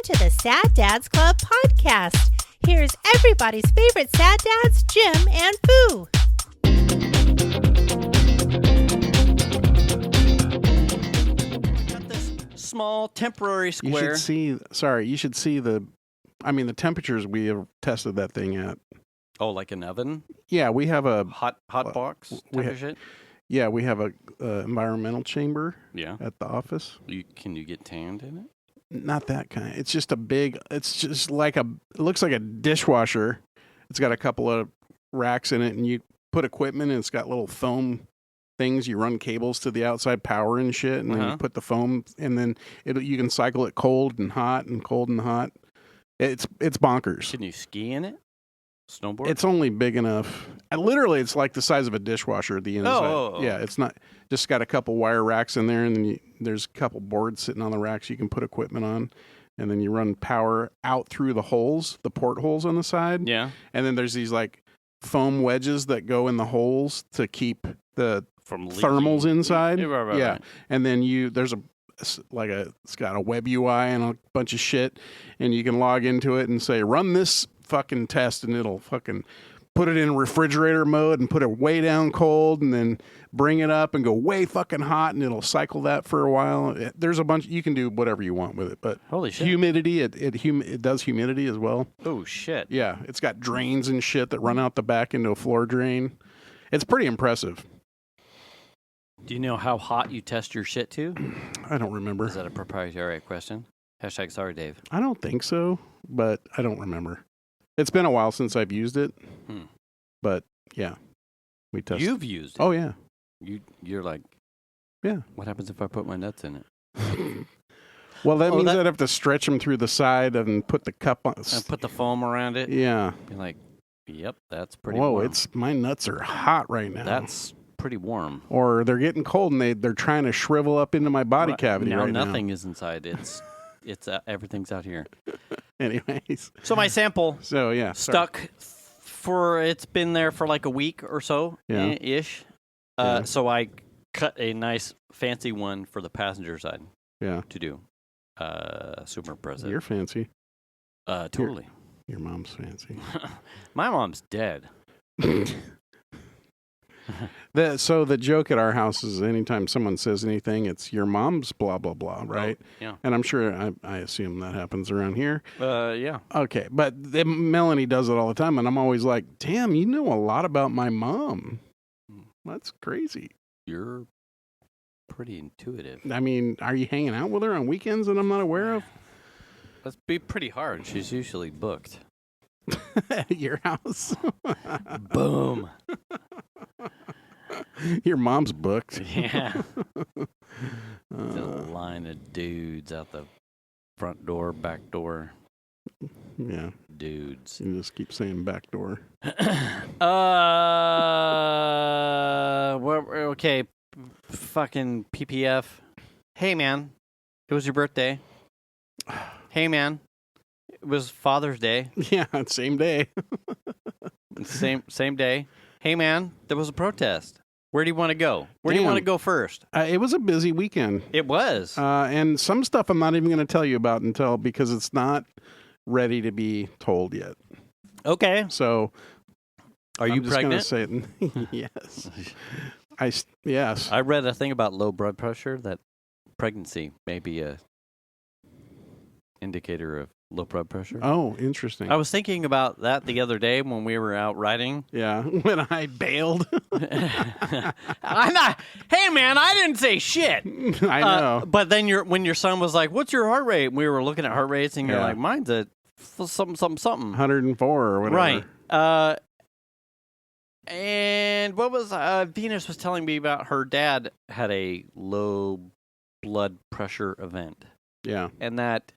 to the Sad Dads Club podcast. Here's everybody's favorite sad dads, Jim and Foo. Got this small temporary square. You should see the temperatures we have tested that thing at. Oh, like an oven? Yeah, we have a hot box type of shit? Yeah, we have a environmental chamber at the office. Can you get tanned in it? Not that kind. It's just it looks like a dishwasher. It's got a couple of racks in it, and you put equipment, and it's got little foam things. You run cables to the outside power and shit, and then you put the foam, and then you can cycle it cold and hot and cold and hot. It's bonkers. Can you ski in it? Snowboard? It's only big enough. Literally, it's like the size of a dishwasher at the inside. Oh. Yeah, it's not just got a couple wire racks in there, and then there's a couple boards sitting on the racks you can put equipment on, and then you run power out through the holes, the portholes on the side. Yeah. And then there's these like foam wedges that go in the holes to keep the thermals inside. Right. And then it's got a web UI and a bunch of shit, and you can log into it and say, run this fucking test, and it'll fucking put it in refrigerator mode and put it way down cold, and then bring it up and go way fucking hot, and it'll cycle that for a while. There's a bunch. You can do whatever you want with it, but holy shit, humidity. It does humidity as well. Oh shit. Yeah, it's got drains and shit that run out the back into a floor drain. It's pretty impressive. Do you know how hot you test your shit to? I don't remember. Is that a proprietary question? # sorry, Dave. I don't think so, but I don't remember. It's been a while since I've used it, but yeah, we tested. You've used it? Oh, yeah. You're like, yeah. What happens if I put my nuts in it? Well, that means I'd have to stretch them through the side and put the cup on. And put the foam around it? Yeah. Be like, yep, that's pretty warm. My nuts are hot right now. That's pretty warm. Or they're getting cold and they're trying to shrivel up into my body cavity right now. Nothing is inside. It's everything's out here. Anyways. So my sample stuck it's been there for like a week or so ish. So I cut a nice fancy one for the passenger side. Yeah. To do. Super impressive. You're fancy. Totally. Your mom's fancy. My mom's dead. So the joke at our house is anytime someone says anything, it's your mom's blah, blah, blah, right? Oh, yeah. And I'm sure, I assume that happens around here. Yeah. Okay, but Melanie does it all the time, and I'm always like, damn, you know a lot about my mom. That's crazy. You're pretty intuitive. I mean, are you hanging out with her on weekends that I'm not aware of? That'd be pretty hard. She's usually booked. At your house? Boom. Your mom's booked. Yeah. A line of dudes out the front door, back door. Yeah. Dudes. You just keep saying back door. Okay. Fucking PPF. Hey, man. It was your birthday. Hey, man. It was Father's Day. Yeah, same day. Same day. Hey, man, there was a protest. Where do you want to go? Where do you want to go first? It was a busy weekend. It was. And some stuff I'm not even going to tell you about because it's not ready to be told yet. Okay. So, are you pregnant? Just going to say yes. Yes. I read a thing about low blood pressure that pregnancy may be a indicator of low blood pressure. Oh, interesting. I was thinking about that the other day when we were out riding. Yeah, when I bailed. I'm not. Hey, man, I didn't say shit. I know. But then when your son was like, "What's your heart rate?" And we were looking at heart rates, and you're like, "Mine's at something." 104 or whatever. Right. And what was Venus was telling me about her dad had a low blood pressure event. Yeah. And that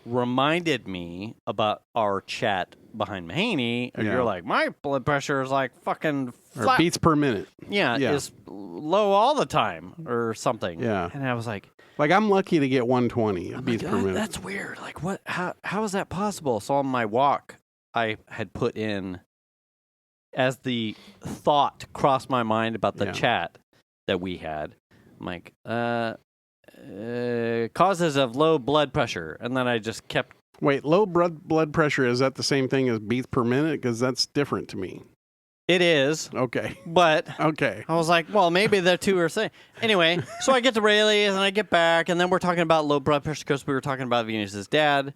reminded me about our chat behind Mahaney. And you're like, my blood pressure is like fucking flat. Or beats per minute. Yeah, it's low all the time or something. Yeah. And I was like, I'm lucky to get 120 beats per minute. That's weird. Like, what? How is that possible? So on my walk, I had put in, as the thought crossed my mind about the chat that we had, I'm like, causes of low blood pressure, and then I just kept Wait, low blood pressure, is that the same thing as beats per minute? Because that's different to me. It is. Okay. But okay. I was like, well, maybe the two are the same. Anyway, so I get to Rayleigh's and I get back, and then we're talking about low blood pressure because we were talking about Venus's dad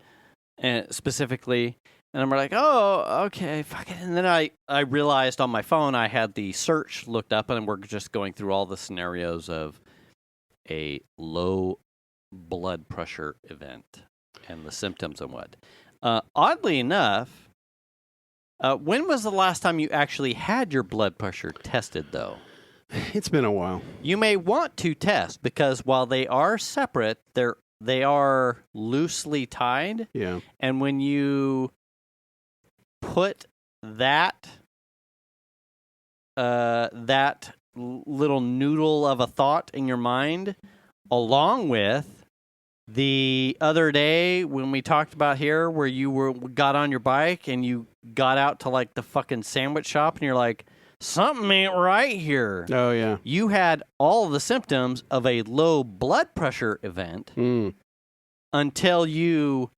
specifically. And I'm like, oh, okay, fuck it. And then I realized on my phone I had the search looked up, and we're just going through all the scenarios of a low blood pressure event and the symptoms and what. Oddly enough, when was the last time you actually had your blood pressure tested, though? It's been a while. You may want to test because while they are separate, they are loosely tied. Yeah. And when you put that little noodle of a thought in your mind, along with the other day when we talked about here where you got on your bike and you got out to like the fucking sandwich shop and you're like, something ain't right here. Oh, yeah. You had all of the symptoms of a low blood pressure event until you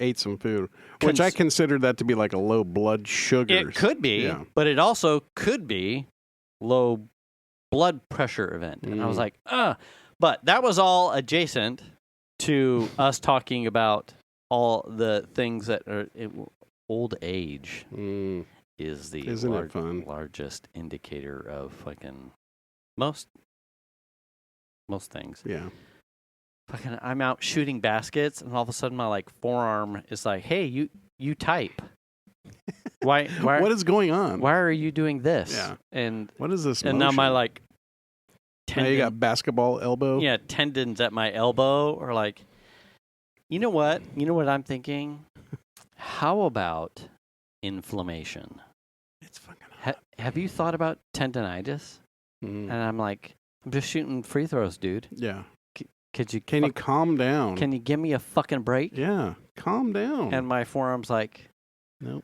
ate some food, which I considered that to be like a low blood sugar. It could be, but it also could be low blood pressure event. And I was like, but that was all adjacent to us talking about all the things that are old age is the largest indicator of fucking most things. Yeah. Fucking, I'm out shooting baskets, and all of a sudden my like forearm is like, "Hey, you type. Why? What is going on? Why are you doing this? Yeah. And what is this? And now my like now you got basketball elbow. Yeah, tendons at my elbow are like. You know what? You know what I'm thinking? How about inflammation? It's fucking hot. Have you thought about tendonitis? And I'm like, I'm just shooting free throws, dude. Yeah. Can you calm down? Can you give me a fucking break? Yeah, calm down. And my forearm's like, nope.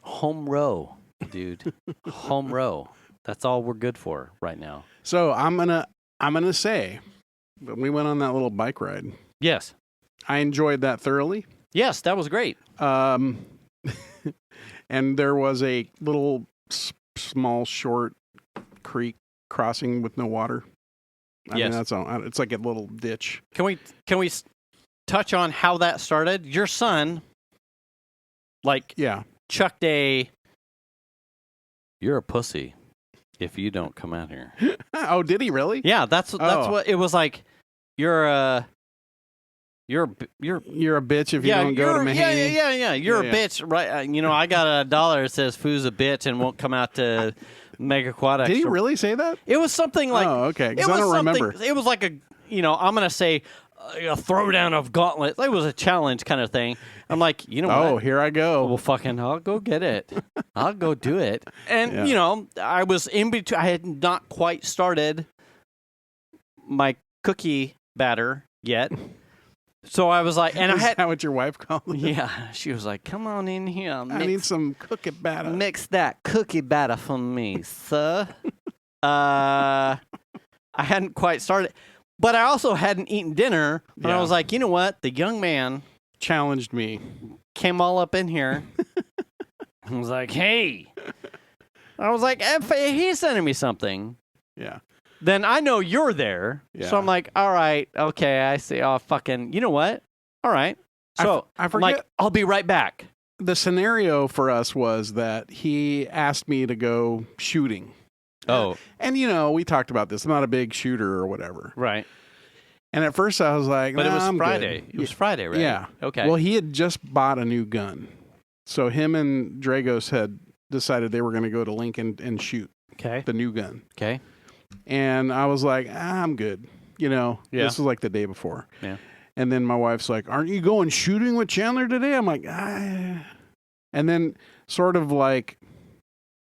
Home row, dude. Home row. That's all we're good for right now. So I'm gonna say, when we went on that little bike ride. Yes. I enjoyed that thoroughly. Yes, that was great. And there was a little small short creek crossing with no water. I mean, that's all. It's like a little ditch. Can we touch on how that started? Your son, chucked a. You're a pussy if you don't come out here. Oh, did he really? Yeah, that's what it was like. You're a bitch if you don't go to Mahaney. Yeah. You're a bitch, right? I got $1 that says "Foo's a bitch" and won't come out to make a quad extra. Did he really say that? It was something like. Oh, okay. Because I don't remember. It was like I'm gonna say a throwdown of gauntlets. It was a challenge kind of thing. I'm like, you know what? Oh, here I go. Well, fucking, I'll go get it. I'll go do it. And I was in between. I had not quite started my cookie batter yet. So I was like, and Is that what your wife called it? Yeah, she was like, "Come on in here. I need some cookie batter. Mix that cookie batter for me, sir." I hadn't quite started, but I also hadn't eaten dinner. And I was like, you know what? The young man challenged me. Came all up in here. I was like, "Hey," I was like, "If he's sending me something." Yeah. Then I know you're there. Yeah. So I'm like, all right, okay, I see. Oh, fucking, you know what? All right. So I forget. I'm like, I'll be right back. The scenario for us was that he asked me to go shooting. Oh. And, we talked about this. I'm not a big shooter or whatever. Right. And at first I was like, but it was I'm Friday. Good. It was Friday, right? Yeah. Okay. Well, he had just bought a new gun. So him and Dragos had decided they were going to go to Lincoln and shoot the new gun. Okay. And I was like, I'm good. This was like the day before. Yeah. And then my wife's like, aren't you going shooting with Chandler today? I'm like, And then sort of like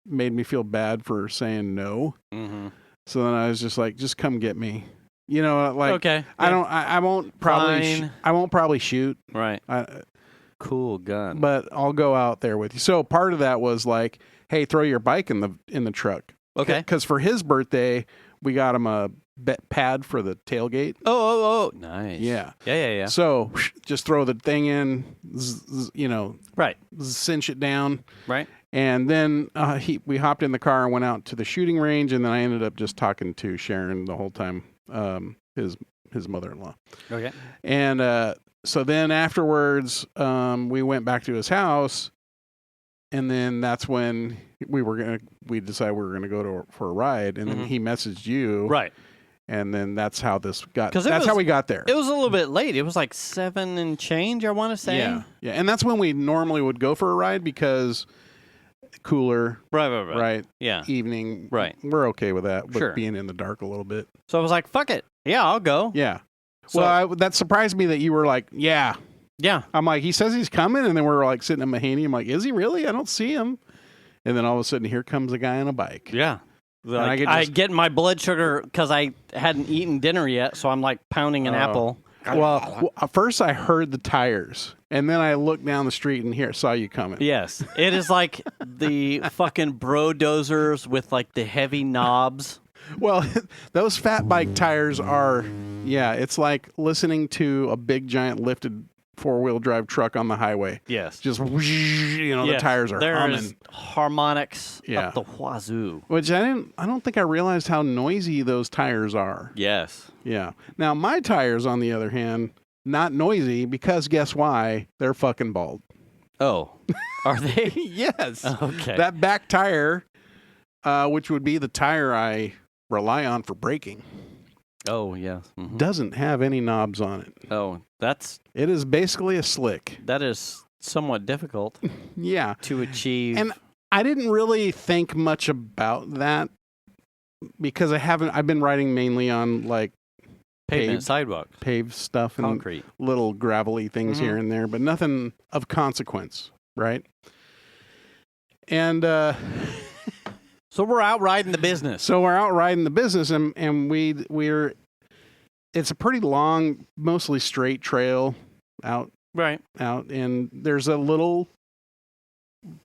made me feel bad for saying no. Mm-hmm. So then I was just like, just come get me. Okay. Yeah. I won't probably, I won't probably shoot. Right. Cool gun. But I'll go out there with you. So part of that was like, hey, throw your bike in the truck. Okay. Because for his birthday, we got him a pad for the tailgate. Oh. Nice. Yeah. Yeah. So just throw the thing in, Right. cinch it down. Right. And then we hopped in the car and went out to the shooting range, and then I ended up just talking to Sharon the whole time, his mother-in-law. Okay. And so then afterwards, we went back to his house, and then that's when we decided we were gonna go for a ride, and then he messaged you, Right. And then that's how this got. 'Cause That's how we got there. It was a little bit late. It was like 7 and change, I want to say. Yeah, and that's when we normally would go for a ride because cooler, Right. Yeah. evening, Right. We're okay with that, Sure. being in the dark a little bit. So I was like, fuck it. Yeah, I'll go. Yeah. So, Well, that surprised me that you were like, yeah. yeah. I'm like, he says he's coming, and then we're like sitting in Mahaney. I'm like, is he really? I don't see him. And then all of a sudden, here comes a guy on a bike. Yeah. Like, I get my blood sugar because I hadn't eaten dinner yet, so I'm like pounding an apple. Well, first I heard the tires, and then I looked down the street and saw you coming. Yes. It is like the fucking bro dozers with like the heavy knobs. Well, those fat bike tires are, it's like listening to a big giant lifted 4-wheel drive truck on the highway. Yes. Just, the tires are There's humming. harmonics up the wazoo. Which I don't think I realized how noisy those tires are. Yes. Yeah. Now, my tires, on the other hand, not noisy because guess why? They're fucking bald. Oh. Are they? Yes. Okay. That back tire, which would be the tire I rely on for braking, Oh, yes. Mm-hmm. doesn't have any knobs on it. Oh, It is basically a slick. that is somewhat difficult Yeah. to achieve. And I didn't really think much about that because I've been riding mainly on like pavement, sidewalk, paved stuff and concrete. little gravelly things here and there, but nothing of consequence, right? And So we're out riding the business. so we're out riding the business, and we're it's a pretty long, mostly straight trail out, and there's a little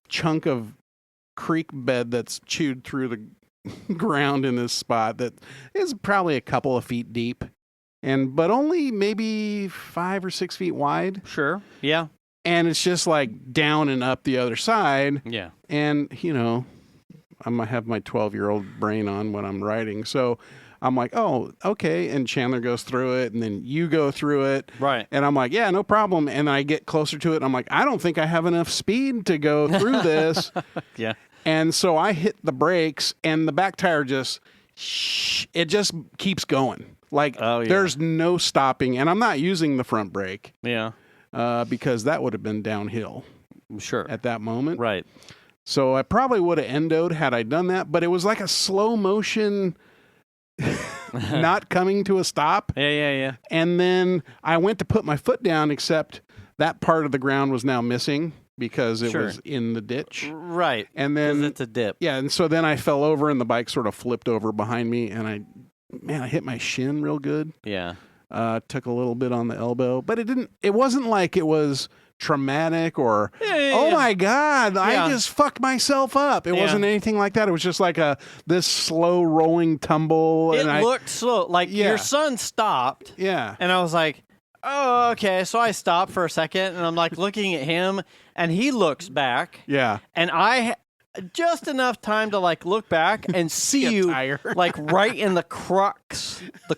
chunk of creek bed that's chewed through the ground in this spot that is probably a couple of feet deep, but only maybe 5 or 6 feet wide. Sure. Yeah. And it's just like down and up the other side. Yeah. And, I might have my 12-year-old brain on when I'm riding. So I'm like, oh, okay. And Chandler goes through it, and then you go through it. Right. And I'm like, yeah, no problem. And I get closer to it, and I'm like, I don't think I have enough speed to go through this. Yeah. And so I hit the brakes, and the back tire just keeps going. Like, there's no stopping. And I'm not using the front brake. Yeah. Because that would have been downhill. Sure. At that moment. Right. So I probably would have endoed had I done that, but it was like a slow motion not coming to a stop. Yeah. And then I went to put my foot down, except that part of the ground was now missing because it was in the ditch. Right. And then it's a dip. Yeah, and so then I fell over and the bike sort of flipped over behind me, and I hit my shin real good. Yeah. Took a little bit on the elbow, but it wasn't like it was traumatic or oh my god, I just fucked myself up. It wasn't anything like that. It was just like this slow rolling tumble. It looked slow. Like your son stopped. Yeah. And I was like, oh, okay. So I stopped for a second, and I'm like looking at him, and he looks back. Yeah. And I just enough time to like look back and see you like right in the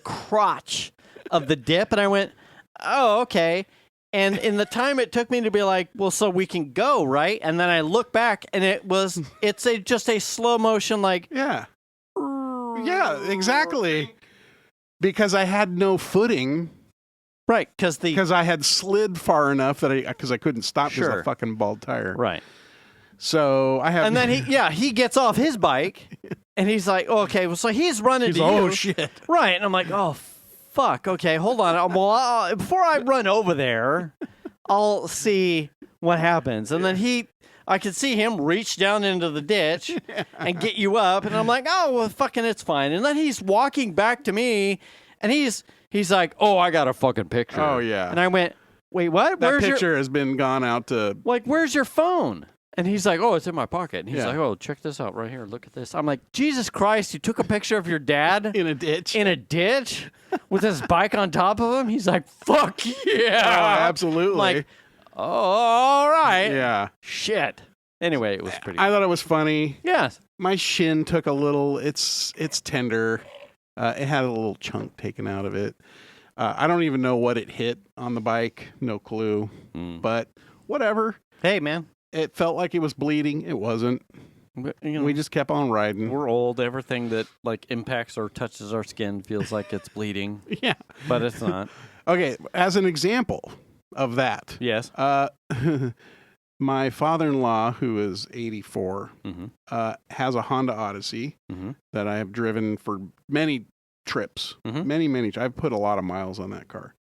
crotch of the dip, and I went, oh, okay. And in the time it took me to be like, well, so we can go, right? And then I look back, and it's just a slow motion, like, yeah, exactly, because I had no footing, right? Because I had slid far enough that I couldn't stop because of the fucking bald tire, right? So I have, and then he gets off his bike, and he's like, oh, okay, well, so he's running to you, oh shit, right? And I'm like, oh. Fuck, okay, hold on. Well, before I run over there, I'll see what happens. And then I could see him reach down into the ditch and get you up. And I'm like, oh, well, fucking, it's fine. And then he's walking back to me, and he's like, oh, I got a fucking picture. Oh, yeah. And I went, wait, what? That picture has been gone out to... Like, where's your phone? And he's like, oh, it's in my pocket. And he's Yeah. like, oh, check this out right here. Look at this. I'm like, Jesus Christ, you took a picture of your dad In a ditch. in a ditch with his bike on top of him? He's like, fuck Oh, yeah. absolutely. I'm like, oh, all right. yeah. Shit. Anyway, it was pretty I thought it was funny. Yes. My shin took a little. It's tender. It had a little chunk taken out of it. I don't even know what it hit on the bike. No clue. But whatever. Hey, man. It felt like it was bleeding. It wasn't. You know, We just kept on riding. we're old. Everything that like impacts or touches our skin feels like it's bleeding, Yeah. but it's not. Okay. As an example of that, Yes. my father-in-law, who is 84, Mm-hmm. has a Honda Odyssey Mm-hmm. that I have driven for many trips. Mhm. Many. I've put a lot of miles on that car.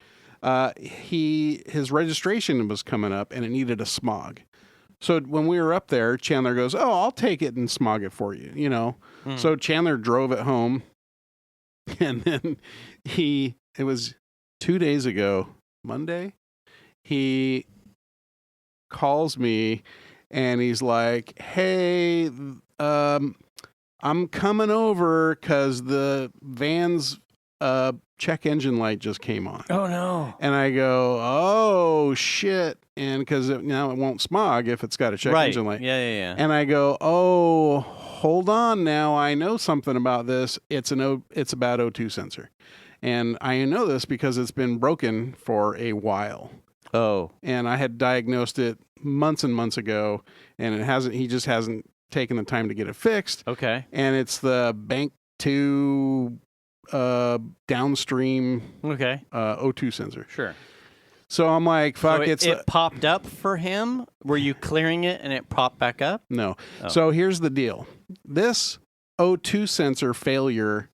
His registration was coming up, and it needed a SMOG. So when we were up there, Chandler goes, "Oh, I'll take it and smog it for you." You know. So Chandler drove it home, and then it was 2 days ago, Monday. He calls me, and he's like, "Hey, I'm coming over because the van's check engine light just came on." Oh no. And I go, "Oh shit!" And because now it won't smog if it's got a check engine light. Yeah. And I go, "Oh, hold on now. I know something about this. It's about O2 sensor, and I know this because it's been broken for a while. Oh. And I had diagnosed it months and months ago, and it hasn't. He just hasn't taken the time to get it fixed. Okay. And it's the bank 2 downstream Okay. O2 sensor. Sure. So I'm like, fuck, So it's it popped up for him. Were you clearing it and it popped back up? no. Oh. So here's the deal. This O2 sensor failure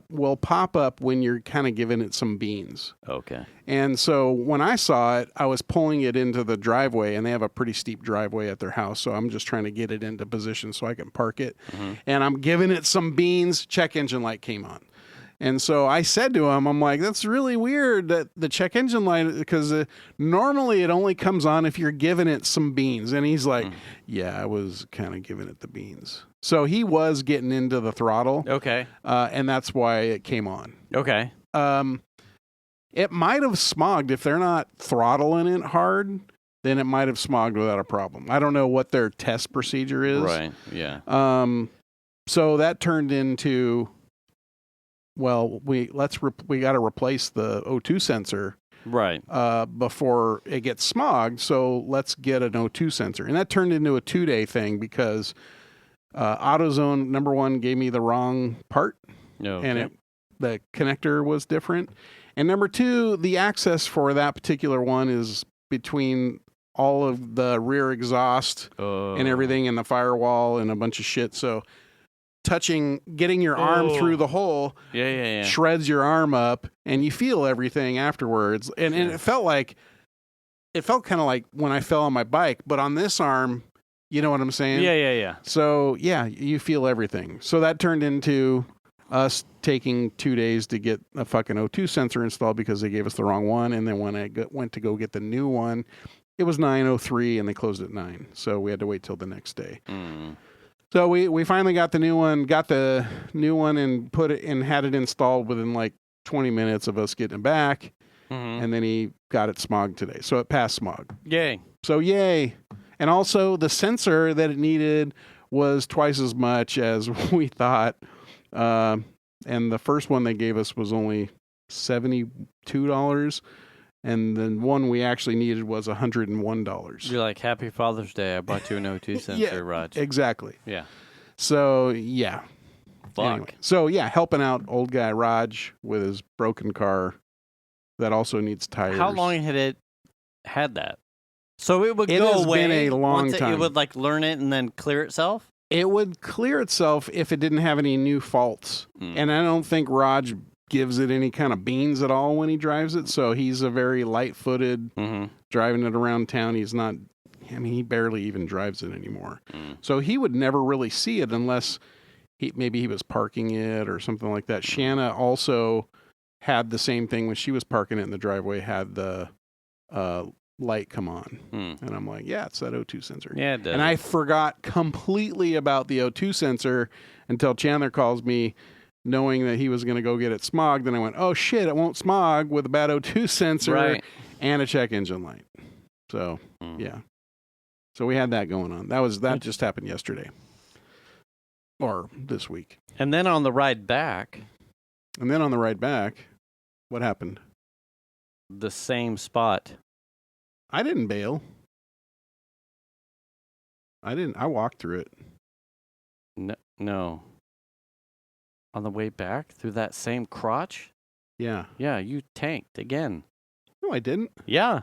will pop up when you're kind of giving it some beans. Okay. And so when I saw it, I was pulling it into the driveway, and they have a pretty steep driveway at their house. So I'm just trying to get it into position so I can park it. Mm-hmm. And I'm giving it some beans. Check engine light came on. And so I said to him, I'm like, that's really weird that the check engine light, because normally it only comes on if you're giving it some beans. And he's like, yeah, I was kind of giving it the beans. So he was getting into the throttle. Okay. And that's why it came on. Okay. It might have smogged if they're not throttling it hard. Then it might have smogged without a problem. I don't know what their test procedure is. Right. Yeah. So that turned into, well, we got to replace the O2 sensor Right. before it gets smogged. So let's get an O2 sensor, and that turned into a 2-day thing because AutoZone #1 gave me the wrong part, Okay. and the connector was different. And #2, the access for that particular one is between all of the rear exhaust and everything, and the firewall and a bunch of shit. So getting your arm through the hole Yeah. shreds your arm up, and you feel everything afterwards. And it felt kind of like when I fell on my bike, but on this arm, you know what I'm saying? Yeah. So yeah, you feel everything. So that turned into us taking 2 days to get a fucking O2 sensor installed because they gave us the wrong one. And then when I went to go get the new one, it was 9:03 and they closed at 9. So we had to wait till the next day. So we finally got the new one, and put it and had it installed within like 20 minutes of us getting it back. And then he got it smogged today. So it passed smog. Yay. So yay. And also the sensor that it needed was twice as much as we thought. And the first one they gave us was only $72. And the one we actually needed was $101. You're like, Happy Father's Day. I bought you an O2 sensor, Raj. Exactly. Yeah. So, yeah. Fuck. Anyway. So, yeah, helping out old guy Raj with his broken car that also needs tires. How long had it had that? So it would It go has away. been a long once time. It would like learn it and then clear itself? It would clear itself if it didn't have any new faults. And I don't think Raj gives it any kind of beans at all when he drives it. So he's a very light-footed, driving it around town. He's not, he barely even drives it anymore. So he would never really see it unless maybe he was parking it or something like that. Shanna also had the same thing when she was parking it in the driveway, had the light come on. And I'm like, yeah, it's that O2 sensor. Yeah, it does. And I forgot completely about the O2 sensor until Chandler calls me, knowing that he was going to go get it smogged. Then I went, oh shit, it won't smog with a bad O2 sensor and a check engine light. So yeah. So we had that going on. That just happened yesterday. Or this week. And then on the ride back. What happened? The same spot. I didn't bail. I walked through it. No. On the way back through that same crotch? Yeah. Yeah, you tanked again. No, I didn't. Yeah.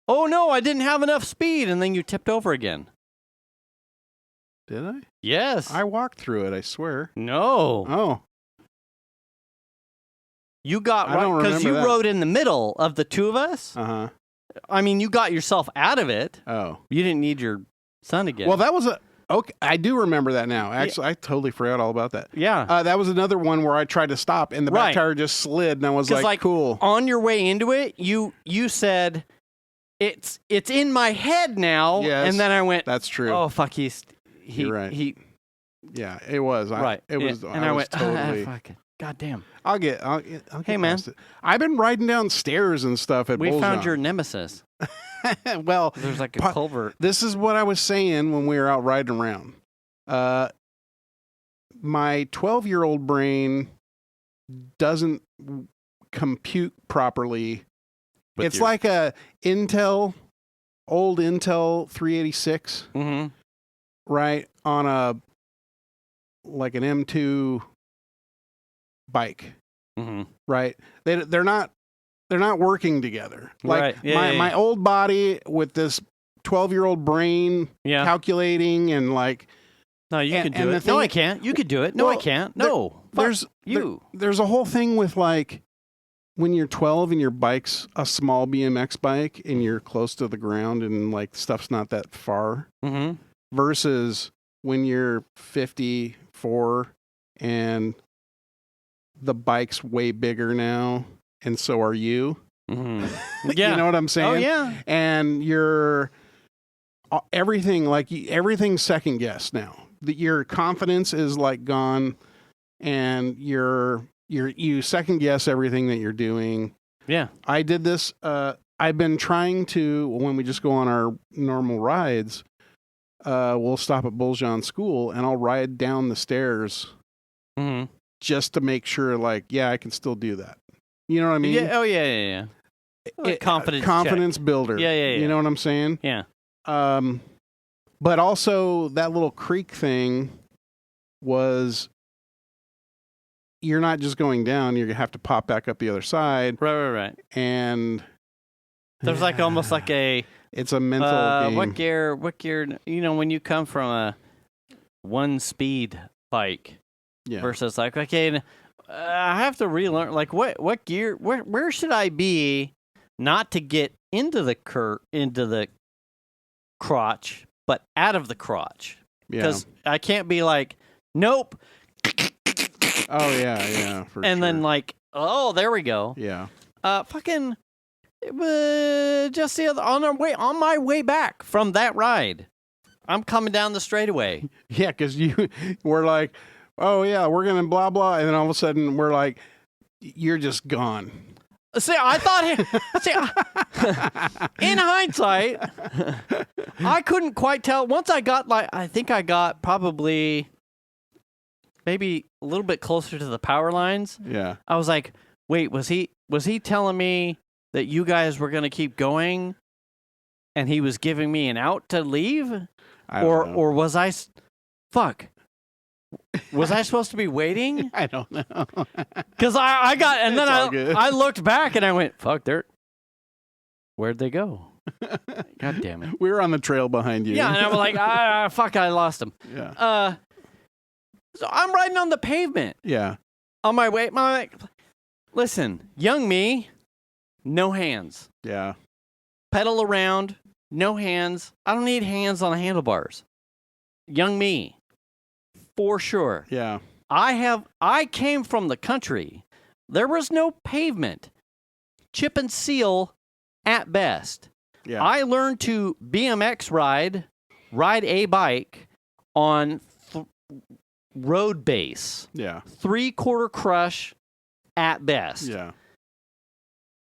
Oh, no, I didn't have enough speed, and then you tipped over again. Did I? Yes. I walked through it, I swear. No. Oh. You got right, because you rode in the middle of the two of us. Uh-huh. I mean, you got yourself out of it. Oh. You didn't need your son again. Well, that was okay. I do remember that now. Actually, I totally forgot all about that. Yeah. That was another one where I tried to stop, and the back tire just slid, and I was like, cool. On your way into it, you said, it's in my head now. Yes, and then I went, that's true. Oh, fuck, you're right. Yeah, it was. It was. And I went, totally. Fuck it. God damn. I'll get hey, man. it. I've been riding down stairs and stuff at Bullseye. We found your nemesis. Well, there's like a culvert. This is what I was saying when we were out riding around. My 12-year-old brain doesn't compute properly. It's like a old Intel 386, right, on like an M2 bike, right? They're not working together. Like my old body with this 12-year-old brain calculating and like. No, you can do it. No, I can't. You could do it. No, I can't. No, there's a whole thing with like when you're 12 and your bike's a small BMX bike and you're close to the ground and like stuff's not that far, versus when you're 54 and the bike's way bigger now, and so are you. Yeah. You know what I'm saying? Oh, yeah. And you're everything's second guess now. Your confidence is like gone, and you second guess everything that you're doing. Yeah. I did this. I've been trying to, when we just go on our normal rides, we'll stop at Bullseye School and I'll ride down the stairs just to make sure, like, yeah, I can still do that. You know what I mean? Yeah. Oh, yeah. Like confidence builder. Yeah. You know what I'm saying? Yeah. But also that little creek thing was, you're not just going down, you have to pop back up the other side. Right. And there's like almost like it's a mental game. What gear, you know, when you come from a one speed bike versus like, okay, I have to relearn, like what gear, where should I be not to get into the crotch, but out of the crotch? Because I can't be like, nope. Oh yeah, for and sure. then like, oh, there we go. Yeah. Fucking just the other on my way back from that ride, I'm coming down the straightaway. Yeah, because we're like, oh yeah, we're gonna blah blah, and then all of a sudden we're like, you're just gone. See, I thought, in hindsight, I couldn't quite tell. Once I got I think I got probably maybe a little bit closer to the power lines. Yeah. I was like, wait, was he telling me that you guys were going to keep going and he was giving me an out to leave? Or was I was I supposed to be waiting? I don't know. Cuz I got, and then I looked back and I went, fuck, where'd they go? God damn it. We were on the trail behind you. Yeah, and I was like, fuck, I lost them. Yeah. So I'm riding on the pavement. Yeah. On my way. Listen, young me, no hands. Yeah. Pedal around, no hands. I don't need hands on the handlebars. Young me, for sure. Yeah. I came from the country. There was no pavement. Chip and seal at best. Yeah. I learned to BMX ride a bike on road base. Yeah. 3/4 crush at best. Yeah.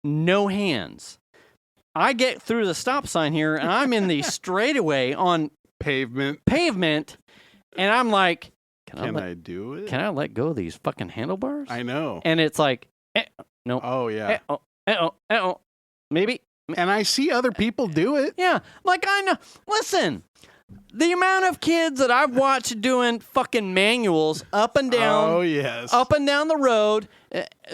No hands. I get through the stop sign here, and I'm in the straightaway on Pavement. And I'm like, Can I do it? Can I let go of these fucking handlebars? I know. And it's like, no. Oh, yeah. Maybe. And I see other people do it. Yeah. Like, I know. Listen, the amount of kids that I've watched doing fucking manuals up and down. Oh, yes. Up and down the road.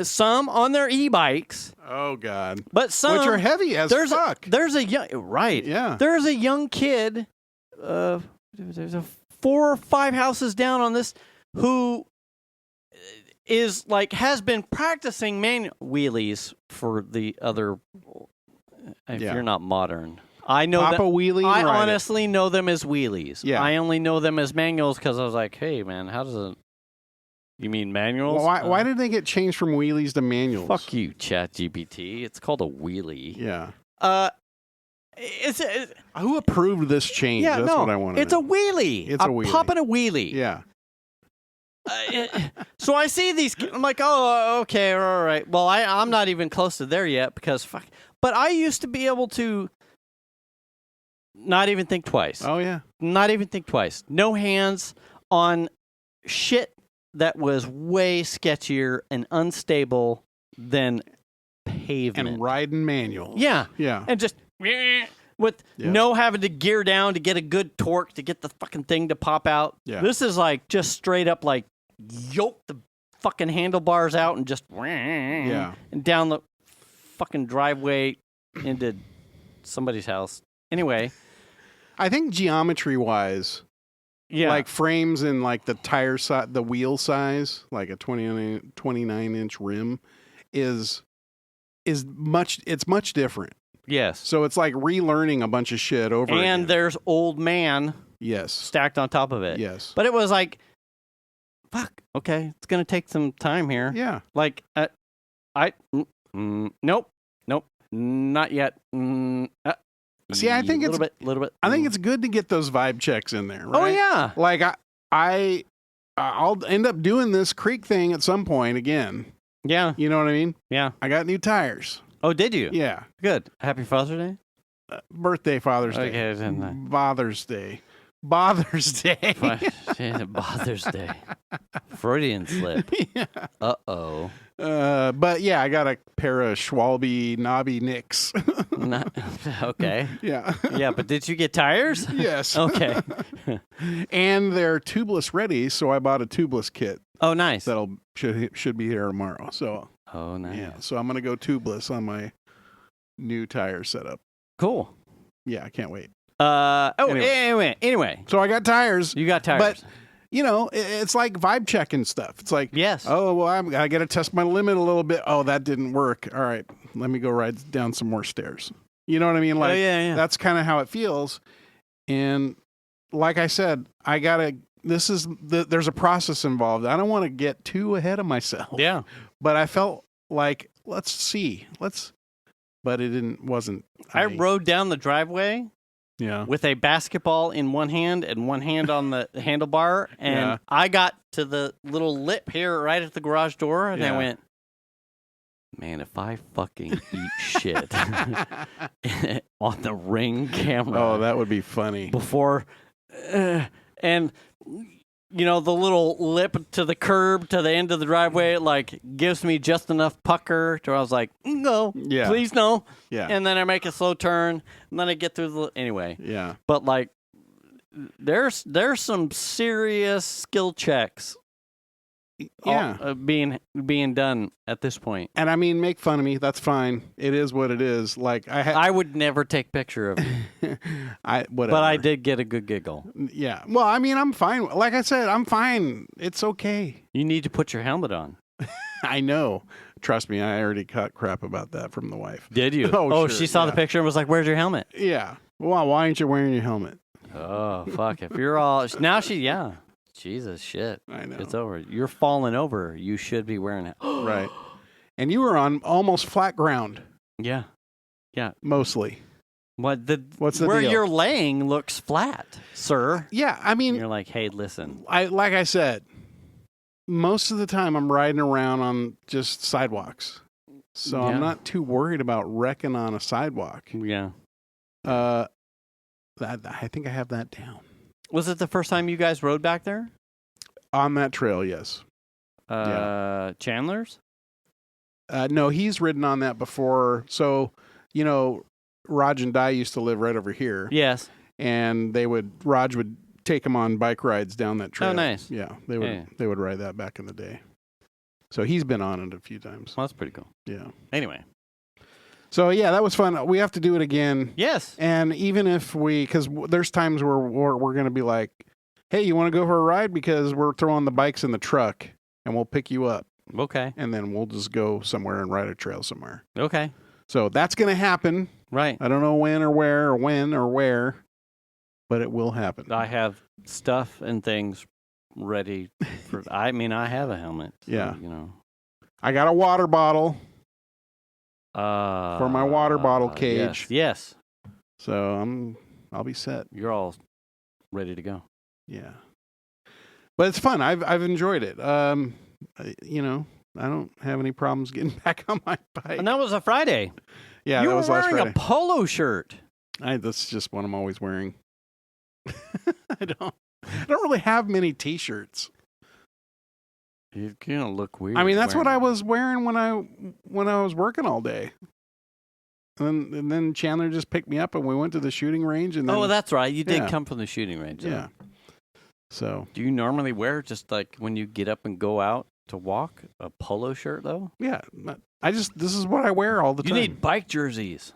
Some on their e-bikes. Oh, God. But some. Which are heavy as fuck. There's a young. Right. Yeah. There's a young kid. There's a 4 or 5 houses down on this who is like has been practicing wheelies for the other. If you're not modern, I know Papa that wheelie. I honestly know them as wheelies. Yeah. I only know them as manuals because I was like, hey man, how does it? You mean manuals? Well, why did they get changed from wheelies to manuals? Fuck you, ChatGPT. It's called a wheelie. Yeah. It's Who approved this change? yeah, That's no, what I want to it's know. a wheelie. It's a wheelie. I'm popping a wheelie. Yeah. So I see these. I'm like, oh, okay, all right. Well, I'm not even close to there yet because fuck. But I used to be able to not even think twice. Oh, yeah. Not even think twice. No hands on shit that was way sketchier and unstable than pavement. And riding manuals. Yeah. Yeah. And just with no having to gear down to get a good torque to get the fucking thing to pop out. Yeah. This is like just straight up like yoke the fucking handlebars out and just and down the fucking driveway into somebody's house. Anyway, I think geometry-wise, like frames and like the tire size, the wheel size, like a 29-inch rim is much different. Yes. So it's like relearning a bunch of shit over again. And there's old man stacked on top of it. Yes. But it was like, fuck, okay, it's going to take some time here. Yeah. Like, nope, not yet. See, I think it's a little bit. I think it's good to get those vibe checks in there, right? Oh, yeah. Like, I'll end up doing this creek thing at some point again. Yeah. You know what I mean? Yeah. I got new tires. Oh, did you? Yeah. Good. Happy Father's Day? Birthday, Father's Day. Okay, then. Father's Day. Father's Day. Father's Day. Freudian slip. Yeah. Uh-oh. But yeah, I got a pair of Schwalbe knobby nicks. Okay. Yeah. Yeah, but did you get tires? Yes. Okay. And they're tubeless ready, so I bought a tubeless kit. Oh, nice. That'll should be here tomorrow. So. Oh, nice. Yeah. So I'm gonna go tubeless on my new tire setup. Cool. Yeah, I can't wait. Anyway. So I got tires. You got tires. But, you know, it's like vibe checking stuff. It's like, yes. Oh, well, I got to test my limit a little bit. Oh, that didn't work. All right, let me go ride down some more stairs. You know what I mean? Like, that's kind of how it feels. And like I said, there's a process involved. I don't want to get too ahead of myself. Yeah. But I felt like, let's see. But it wasn't. I rode down the driveway. Yeah. With a basketball in one hand and one hand on the handlebar. And I got to the little lip here right at the garage door. And I went, man, if I fucking eat shit on the Ring camera. Oh, that would be funny. Before. And, you know, the little lip to the curb to the end of the driveway, like, gives me just enough pucker to where I was like, no, please no. Yeah. And then I make a slow turn, and then I get through the, anyway. Yeah. But, like, there's some serious skill checks being done at this point. And I mean, make fun of me. That's fine. It is what it is. Like I would never take picture of you. Whatever. But I did get a good giggle. Yeah. Well, I mean, I'm fine. Like I said, I'm fine. It's okay. You need to put your helmet on. I know. Trust me, I already cut crap about that from the wife. Did you? Oh, sure, she saw the picture and was like, "Where's your helmet?" Yeah. Well, why aren't you wearing your helmet? Oh, fuck. If you're all now Jesus, shit. I know. It's over. You're falling over. You should be wearing it. Right. And you were on almost flat ground. Yeah. Yeah. Mostly. What's the where deal? you're laying looks flat, sir. Yeah, I mean, You're like, hey, listen. like I said, most of the time I'm riding around on just sidewalks, so Yeah. I'm not too worried about wrecking on a sidewalk. Yeah. I think I have that down. Was it the first time you guys rode back there? On that trail, yes. Chandler's? No, he's ridden on that before. So, Raj and Di used to live right over here. Yes. And Raj would take him on bike rides down that trail. Oh, nice. Yeah, they would ride that back in the day. So he's been on it a few times. Well, that's pretty cool. Yeah. Anyway. So yeah, that was fun. We have to do it again. Yes. And even if because there's times where we're going to be like, hey, you want to go for a ride? Because we're throwing the bikes in the truck and we'll pick you up. Okay. And then we'll just go somewhere and ride a trail somewhere. Okay. So that's going to happen. Right. I don't know when or where, but it will happen. I have stuff and things ready for. I have a helmet. So, yeah. I got a water bottle. For my water bottle cage. Yes. So I'll be set. You're all ready to go. Yeah. But it's fun. I've enjoyed it. I don't have any problems getting back on my bike. And that was a Friday. Yeah, you that was last were wearing Friday. a polo shirt. That's just what I'm always wearing. I don't really have many T-shirts. You're gonna look weird. I mean, that's what I was wearing when I was working all day. And then Chandler just picked me up and we went to the shooting range. And then, that's right. You did come from the shooting range. Yeah. So. Do you normally wear just like when you get up and go out to walk a polo shirt though? Yeah. This is what I wear all the time. You need bike jerseys.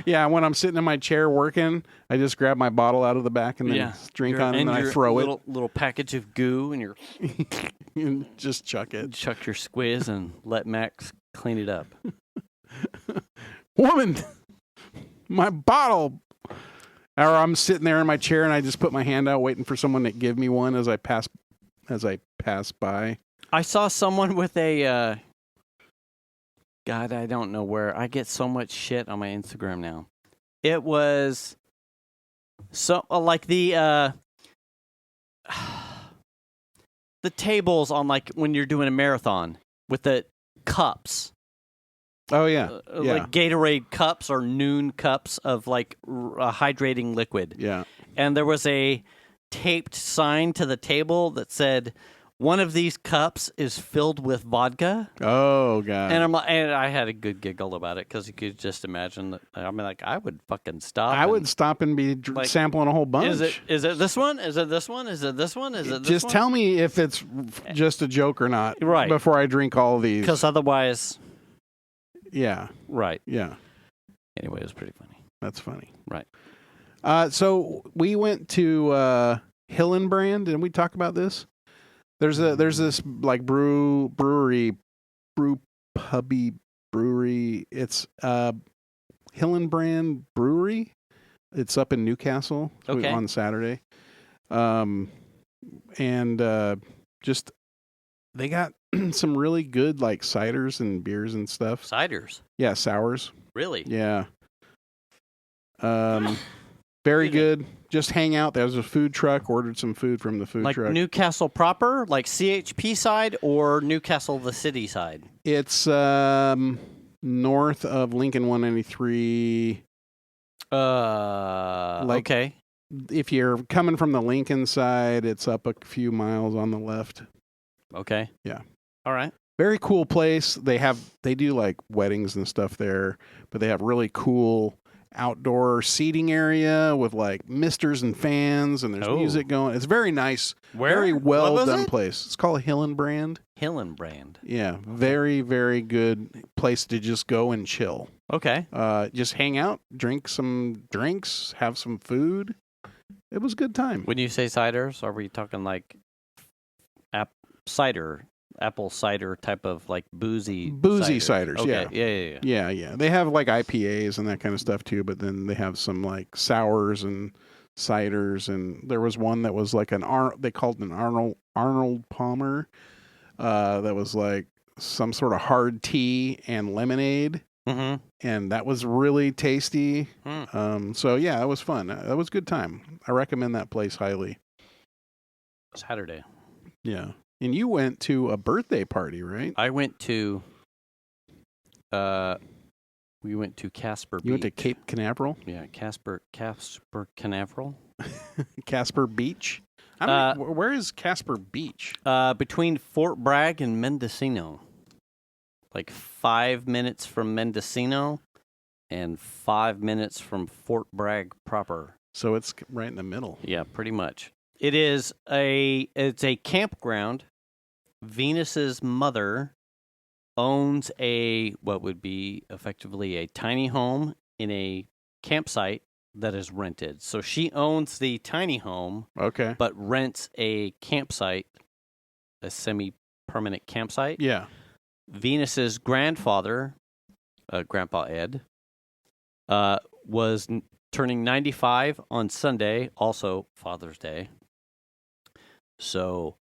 Yeah, when I'm sitting in my chair working, I just grab my bottle out of the back and then drink on it, and then I throw little package of goo and and just chuck it. Chuck your squiz and let Max clean it up. Woman, my bottle. Or I'm sitting there in my chair and I just put my hand out waiting for someone to give me one as I pass by. I saw someone with a God, I don't know where. I get so much shit on my Instagram now. It was so like the tables on like when you're doing a marathon with the cups. Oh yeah, like Gatorade cups or Noon cups of like hydrating liquid. Yeah. And there was a taped sign to the table that said, "One of these cups is filled with vodka." Oh god! And I had a good giggle about it because you could just imagine that. I mean, like I would fucking stop. I would stop and be sampling a whole bunch. Is it this one? Is it this one? Is it this one? Is it this just one? tell me if it's just a joke or not, right? Before I drink all of these, because otherwise, yeah, right, yeah. Anyway, it was pretty funny. That's funny, right? So we went to Hillenbrand, and we talk about this. There's this like brew pubby brewery. It's Hillenbrand Brewery. It's up in Newcastle on Saturday. Just they got some really good like ciders and beers and stuff. Ciders? Yeah, sours. Really? Yeah. Very good. Just hang out. There was a food truck. Ordered some food from the food truck. Like Newcastle proper, like CHP side, or Newcastle the city side? It's north of Lincoln 193. Okay. If you're coming from the Lincoln side, it's up a few miles on the left. Okay. Yeah. All right. Very cool place. They do like weddings and stuff there, but they have really cool outdoor seating area with like misters and fans, and there's music going. It's very nice. Very well done place. It's called Hillenbrand. Hillenbrand. Yeah, very, very good place to just go and chill. Okay. Just hang out, drink some drinks, have some food. It was a good time. When you say ciders, are we talking like apple cider type of like boozy ciders? Okay. Yeah. They have like IPAs and that kind of stuff too, but then they have some like sours and ciders, and there was one that was like they called an Arnold Palmer, that was like some sort of hard tea and lemonade. and that was really tasty. So yeah, it was fun. That was a good time. I recommend that place highly. Saturday. Yeah. And you went to a birthday party, right? I went to we went to Caspar Beach. You went to Cape Canaveral? Yeah, Caspar Canaveral. Caspar Beach? Where is Caspar Beach? Between Fort Bragg and Mendocino. Like 5 minutes from Mendocino and 5 minutes from Fort Bragg proper. So it's right in the middle. Yeah, pretty much. It's a campground. Venus's mother owns what would be effectively a tiny home in a campsite that is rented. So she owns the tiny home, okay, but rents a campsite, a semi-permanent campsite. Yeah. Venus's grandfather, Grandpa Ed, was turning 95 on Sunday, also Father's Day. So,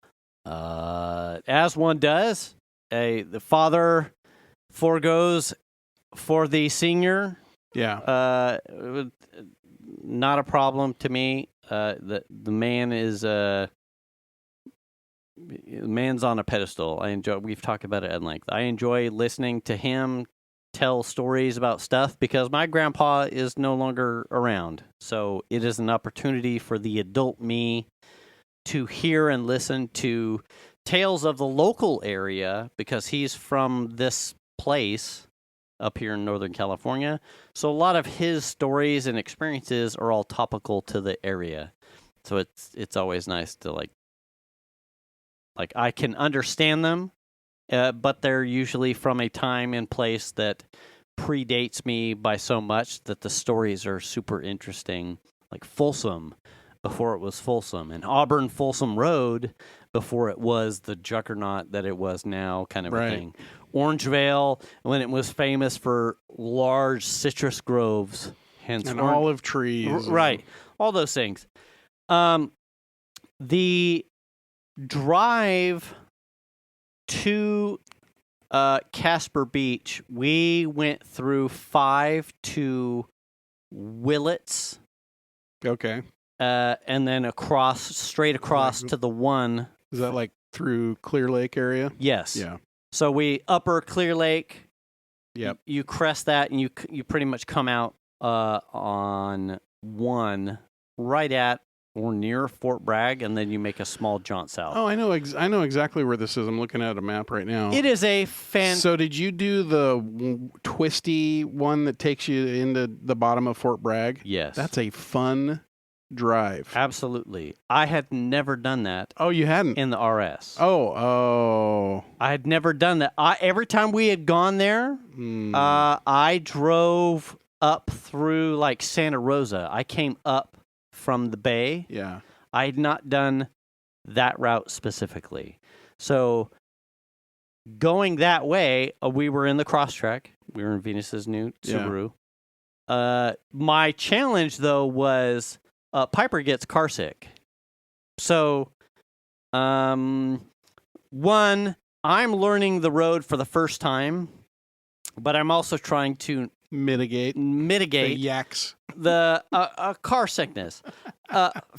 as one does, the father forgoes for the senior. Yeah. Not a problem to me. The man is man's on a pedestal. We've talked about it at length. I enjoy listening to him tell stories about stuff because my grandpa is no longer around. So it is an opportunity for the adult me to hear and listen to tales of the local area because he's from this place up here in Northern California. So a lot of his stories and experiences are all topical to the area. So it's always nice to like I can understand them, but they're usually from a time and place that predates me by so much that the stories are super interesting. Like Folsom, before it was Folsom, and Auburn Folsom Road before it was the juggernaut that it was now, kind of a thing. Orangevale, when it was famous for large citrus groves, hence and olive trees. Right. All those things. The drive to Caspar Beach, we went through 5 to Willits. Okay. And then straight across to the 1. Is that like through Clear Lake area? Yes. Yeah. So we upper Clear Lake. Yep. You crest that, and you pretty much come out on 1 right at or near Fort Bragg, and then you make a small jaunt south. Oh, I know exactly where this is. I'm looking at a map right now. It is a So did you do the twisty one that takes you into the bottom of Fort Bragg? Yes. That's a fun drive. Absolutely. I had never done that. Oh, you hadn't? In the RS. Oh. I had never done that. Every time we had gone there, I drove up through like Santa Rosa. I came up from the bay. Yeah. I had not done that route specifically. So going that way, we were in the Crosstrek. We were in Venus's new Subaru. My challenge, though, was Piper gets car sick. So, one, I'm learning the road for the first time, but I'm also trying to mitigate the yaks. The car sickness.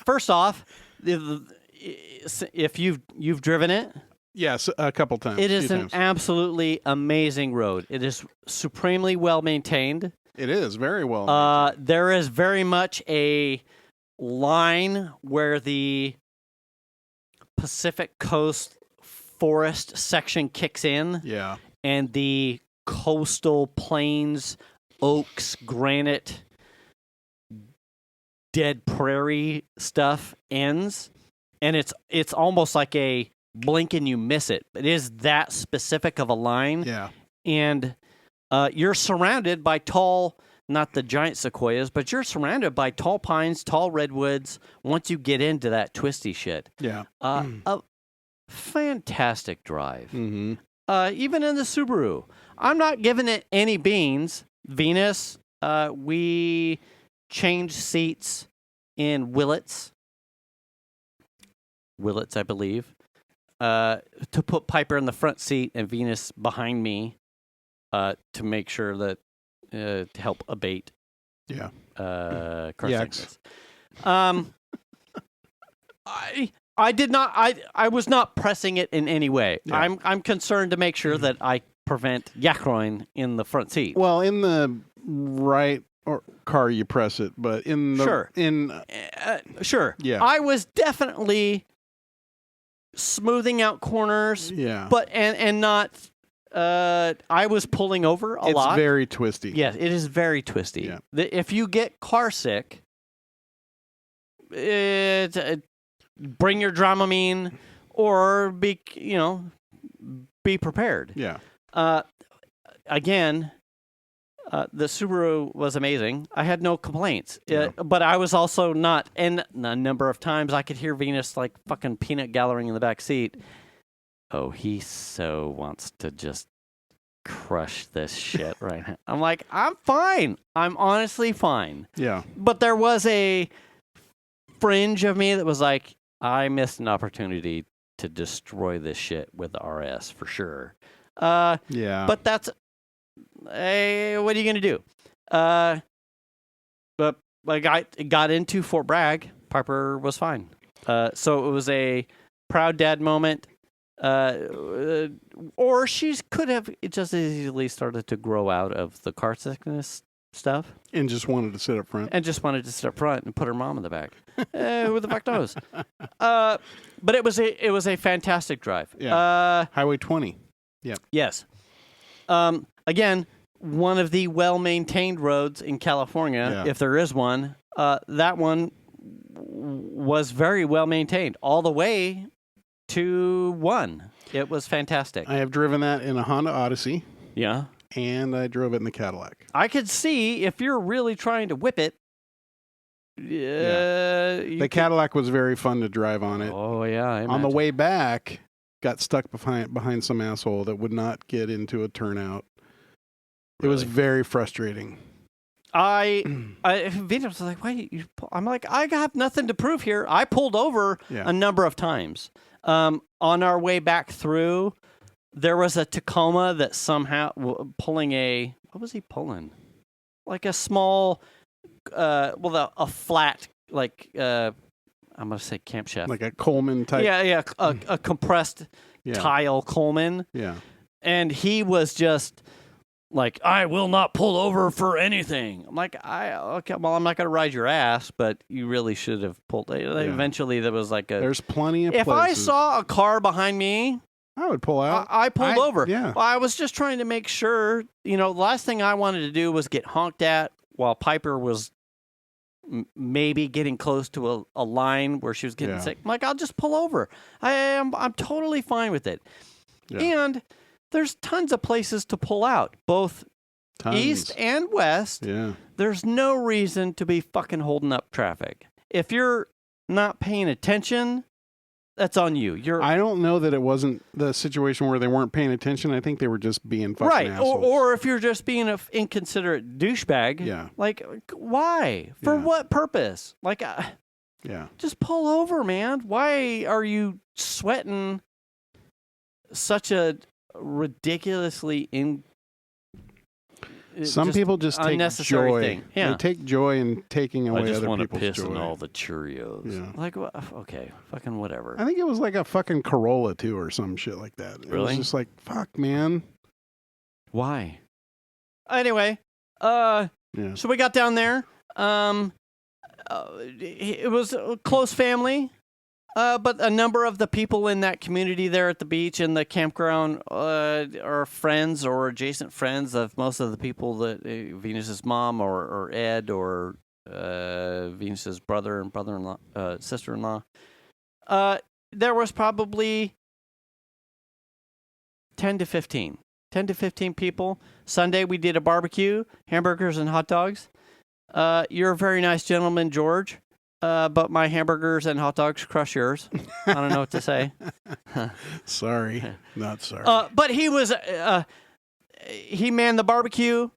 First off, if you've driven it, yes, a couple times. It is an absolutely amazing road. It is supremely well maintained. It is very well maintained. There is very much a line where the Pacific Coast forest section kicks in. Yeah. And the coastal plains, oaks, granite, dead prairie stuff ends. And it's almost like a blink and you miss it. It is that specific of a line. Yeah. And you're surrounded by tall, not the giant sequoias, but you're surrounded by tall pines, tall redwoods once you get into that twisty shit. Yeah. A fantastic drive. Mm-hmm. Even in the Subaru. I'm not giving it any beans. Venus, we changed seats in Willits, I believe, to put Piper in the front seat and Venus behind me to make sure that to help abate Yeah. car Yaks. sickness. I did not. I was not pressing it in any way. Yeah. I'm concerned to make sure that I prevent yakroin in the front seat. Well, in the right car, you press it, but in the Sure. Sure. Yeah. I was definitely smoothing out corners, yeah, but and not. I was pulling over a lot. It's very twisty. Yes, it is very twisty. Yeah. If you get car sick, bring your Dramamine or be prepared. Yeah. Again, the Subaru was amazing. I had no complaints. Yeah. But I was also not, and a number of times I could hear Venus like fucking peanut gallerying in the back seat. Oh, he so wants to just crush this shit right now. I'm like, I'm fine. I'm honestly fine. Yeah. But there was a fringe of me that was like, I missed an opportunity to destroy this shit with the RS for sure. Yeah. But that's, what are you going to do? But I got into Fort Bragg. Piper was fine. So it was a proud dad moment. Or she could have just as easily started to grow out of the car sickness stuff and just wanted to sit up front. and just wanted to sit up front and put her mom in the back. Who the fuck knows? But it was a fantastic drive. Yeah. Highway 20. Yep. Yes. Again, one of the well-maintained roads in California, if there is one. That one was very well-maintained all the way to 1. It was fantastic. I have driven that in a Honda Odyssey. Yeah. And I drove it in the Cadillac. I could see if you're really trying to whip it. The Cadillac was very fun to drive on it. Oh, yeah. I On the imagine. way back, got stuck behind some asshole that would not get into a turnout. It was very frustrating. Venus was like, why you I'm like, I have nothing to prove here. I pulled over a number of times. On our way back through, there was a Tacoma that somehow pulling what was he pulling? Like a small, a flat, like, I'm going to say Camp Chef. Like a Coleman type. Yeah, a compressed tile Coleman. Yeah. And he was just like, I will not pull over for anything. I'm like, okay, well, I'm not going to ride your ass, but you really should have pulled. Eventually, there was like there's plenty of If places. I saw a car behind me, I would pull out. I pulled over. Yeah. Well, I was just trying to make sure, the last thing I wanted to do was get honked at while Piper was maybe getting close to a line where she was getting sick. I'm like, I'll just pull over. I'm totally fine with it. Yeah. And there's tons of places to pull out, both east and west. Yeah. There's no reason to be fucking holding up traffic. If you're not paying attention, that's on you. I don't know that it wasn't the situation where they weren't paying attention. I think they were just being fucking assholes. Or if you're just being an inconsiderate douchebag. Yeah. Like, why? For what purpose? Like, just pull over, man. Why are you sweating such a ridiculously Some people just take unnecessary joy. thing. Yeah. They take joy in taking away other people's joy. I just want to piss on all the Cheerios. Yeah. Like, okay, fucking whatever. I think it was like a fucking Corolla too, or some shit like that. It was just like, fuck, man. Why? Anyway, so we got down there. It was a close family. But a number of the people in that community there at the beach and the campground are friends or adjacent friends of most of the people that Venus's mom or Ed or Venus's brother and brother-in-law, sister-in-law. There was probably 10 to 15 people. Sunday we did a barbecue, hamburgers and hot dogs. You're a very nice gentleman, George. But my hamburgers and hot dogs crush yours. I don't know what to say. Sorry. Not sorry. But he was, he manned the barbecue.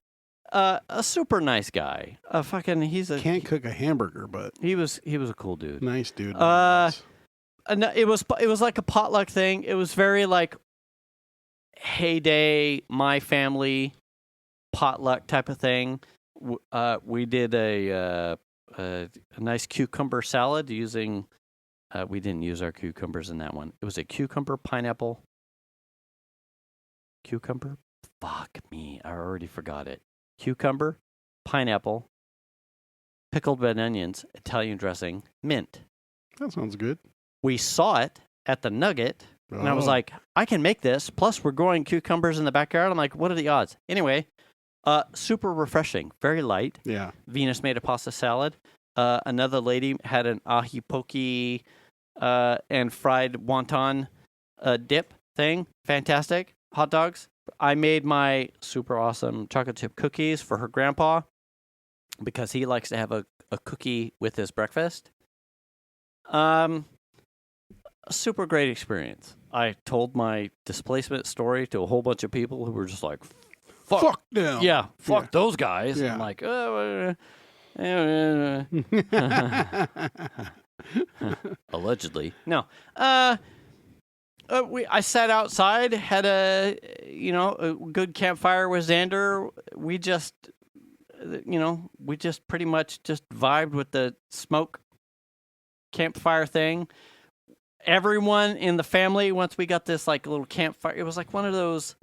A super nice guy. Can't cook a hamburger, but he was a cool dude. Nice dude. It was like a potluck thing. It was very like heyday, my family. potluck type of thing. We did a nice cucumber salad using. We didn't use our cucumbers in that one. It was a cucumber, pineapple. Cucumber? Fuck me. I already forgot it. Cucumber, pineapple, pickled red onions, Italian dressing, mint. That sounds good. We saw it at the Nugget, and I was like, I can make this. Plus, we're growing cucumbers in the backyard. I'm like, what are the odds? Anyway, super refreshing. Very light. Yeah. Venus made a pasta salad. Another lady had an ahi poke and fried wonton dip thing. Fantastic. Hot dogs. I made my super awesome chocolate chip cookies for her grandpa because he likes to have a cookie with his breakfast. A super great experience. I told my displacement story to a whole bunch of people who were just like, fuck them. Yeah, fuck those guys. Yeah. I'm like, allegedly. No. I sat outside, had a good campfire with Xander. We just pretty much just vibed with the smoke campfire thing. Everyone in the family, once we got this like little campfire, it was like one of those.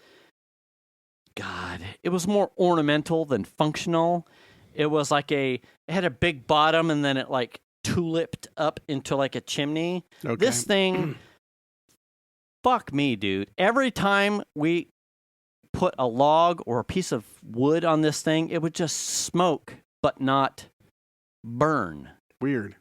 God, it was more ornamental than functional. It was like it had a big bottom and then it like tuliped up into like a chimney. Okay. This thing, fuck me, dude. Every time we put a log or a piece of wood on this thing, it would just smoke but not burn. Weird.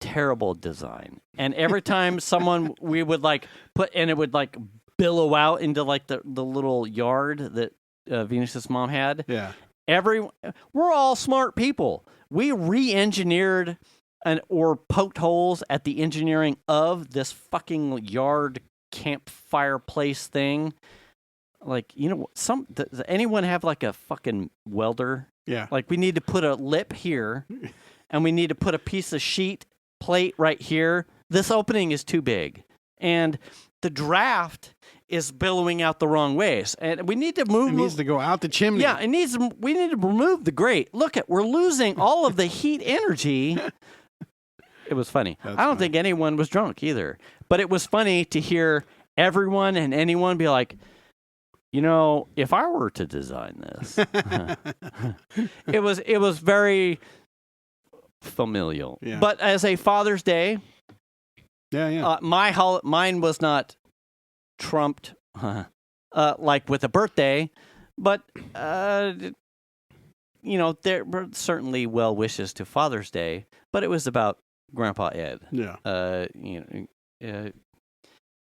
Terrible design. And every time someone we would like put, and it would like billow out into like the little yard that Venus's mom had. Yeah. We're all smart people. We re-engineered or poked holes at the engineering of this fucking yard campfire place thing. Like, does anyone have like a fucking welder? Yeah. Like we need to put a lip here and we need to put a piece of sheet plate right here. This opening is too big. And the draft is billowing out the wrong ways. And we need to move. It needs to go out the chimney. Yeah, we need to remove the grate. Look, we're losing all of the heat energy. It was funny. I don't think anyone was drunk either. But it was funny to hear everyone and anyone be like, if I were to design this. it was very familial. Yeah. But as a Father's Day, yeah. Mine was not trumped like with a birthday, but there were certainly well wishes to Father's Day, but it was about Grandpa Ed. Yeah.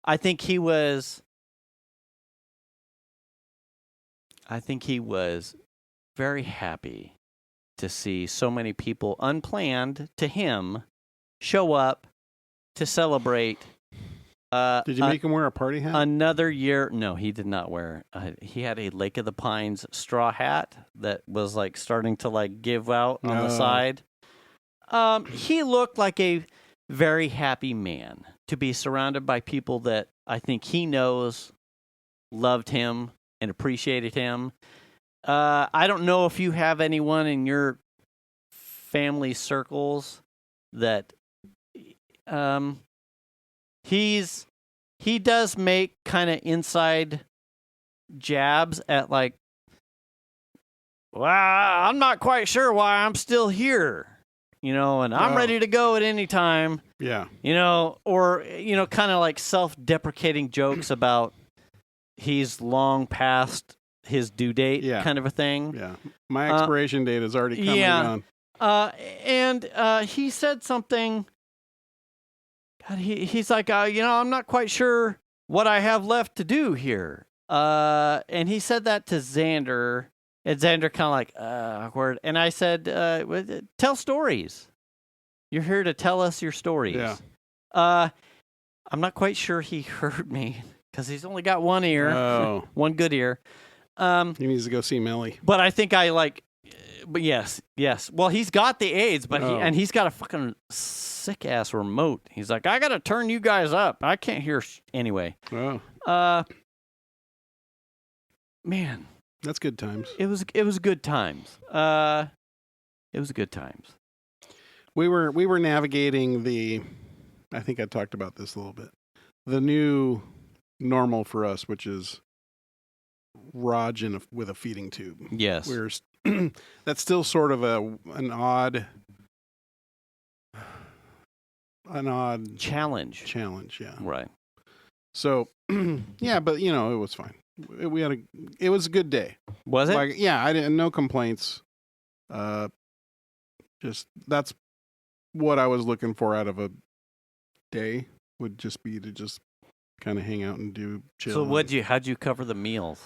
I think he was very happy to see so many people unplanned to him show up to celebrate. Did you make him wear a party hat? Another year. No, he did not wear. He had a Lake of the Pines straw hat that was like starting to like give out on the side. He looked like a very happy man to be surrounded by people that I think he knows loved him and appreciated him. I don't know if you have anyone in your family circles that he does make kind of inside jabs at like, well, I'm not quite sure why I'm still here, and I'm ready to go at any time. Yeah. Or kind of like self-deprecating jokes about he's long past his due date, kind of a thing. Yeah. My expiration date has already come and gone. And he said something. God, he's like, I'm not quite sure what I have left to do here. And he said that to Xander. And Xander kind of like, awkward. And I said, tell stories. You're here to tell us your stories. Yeah. I'm not quite sure he heard me because he's only got one ear, one good ear. He needs to go see Melly. But I think but yes. Well, he's got the AIDS, but he's got a fucking sick ass remote. He's like, I got to turn you guys up. I can't hear anyway. Oh. Man, That's good times. It was good times. It was good times. We were navigating I think I talked about this a little bit. The new normal for us, which is Raj with a feeding tube. Yes. That's still sort of an odd challenge. Yeah. Right. So, yeah, but it was fine. It was a good day. Was it? I didn't, no complaints. Just that's what I was looking for out of a day, would just be to just kind of hang out and do chill. So how'd you cover the meals?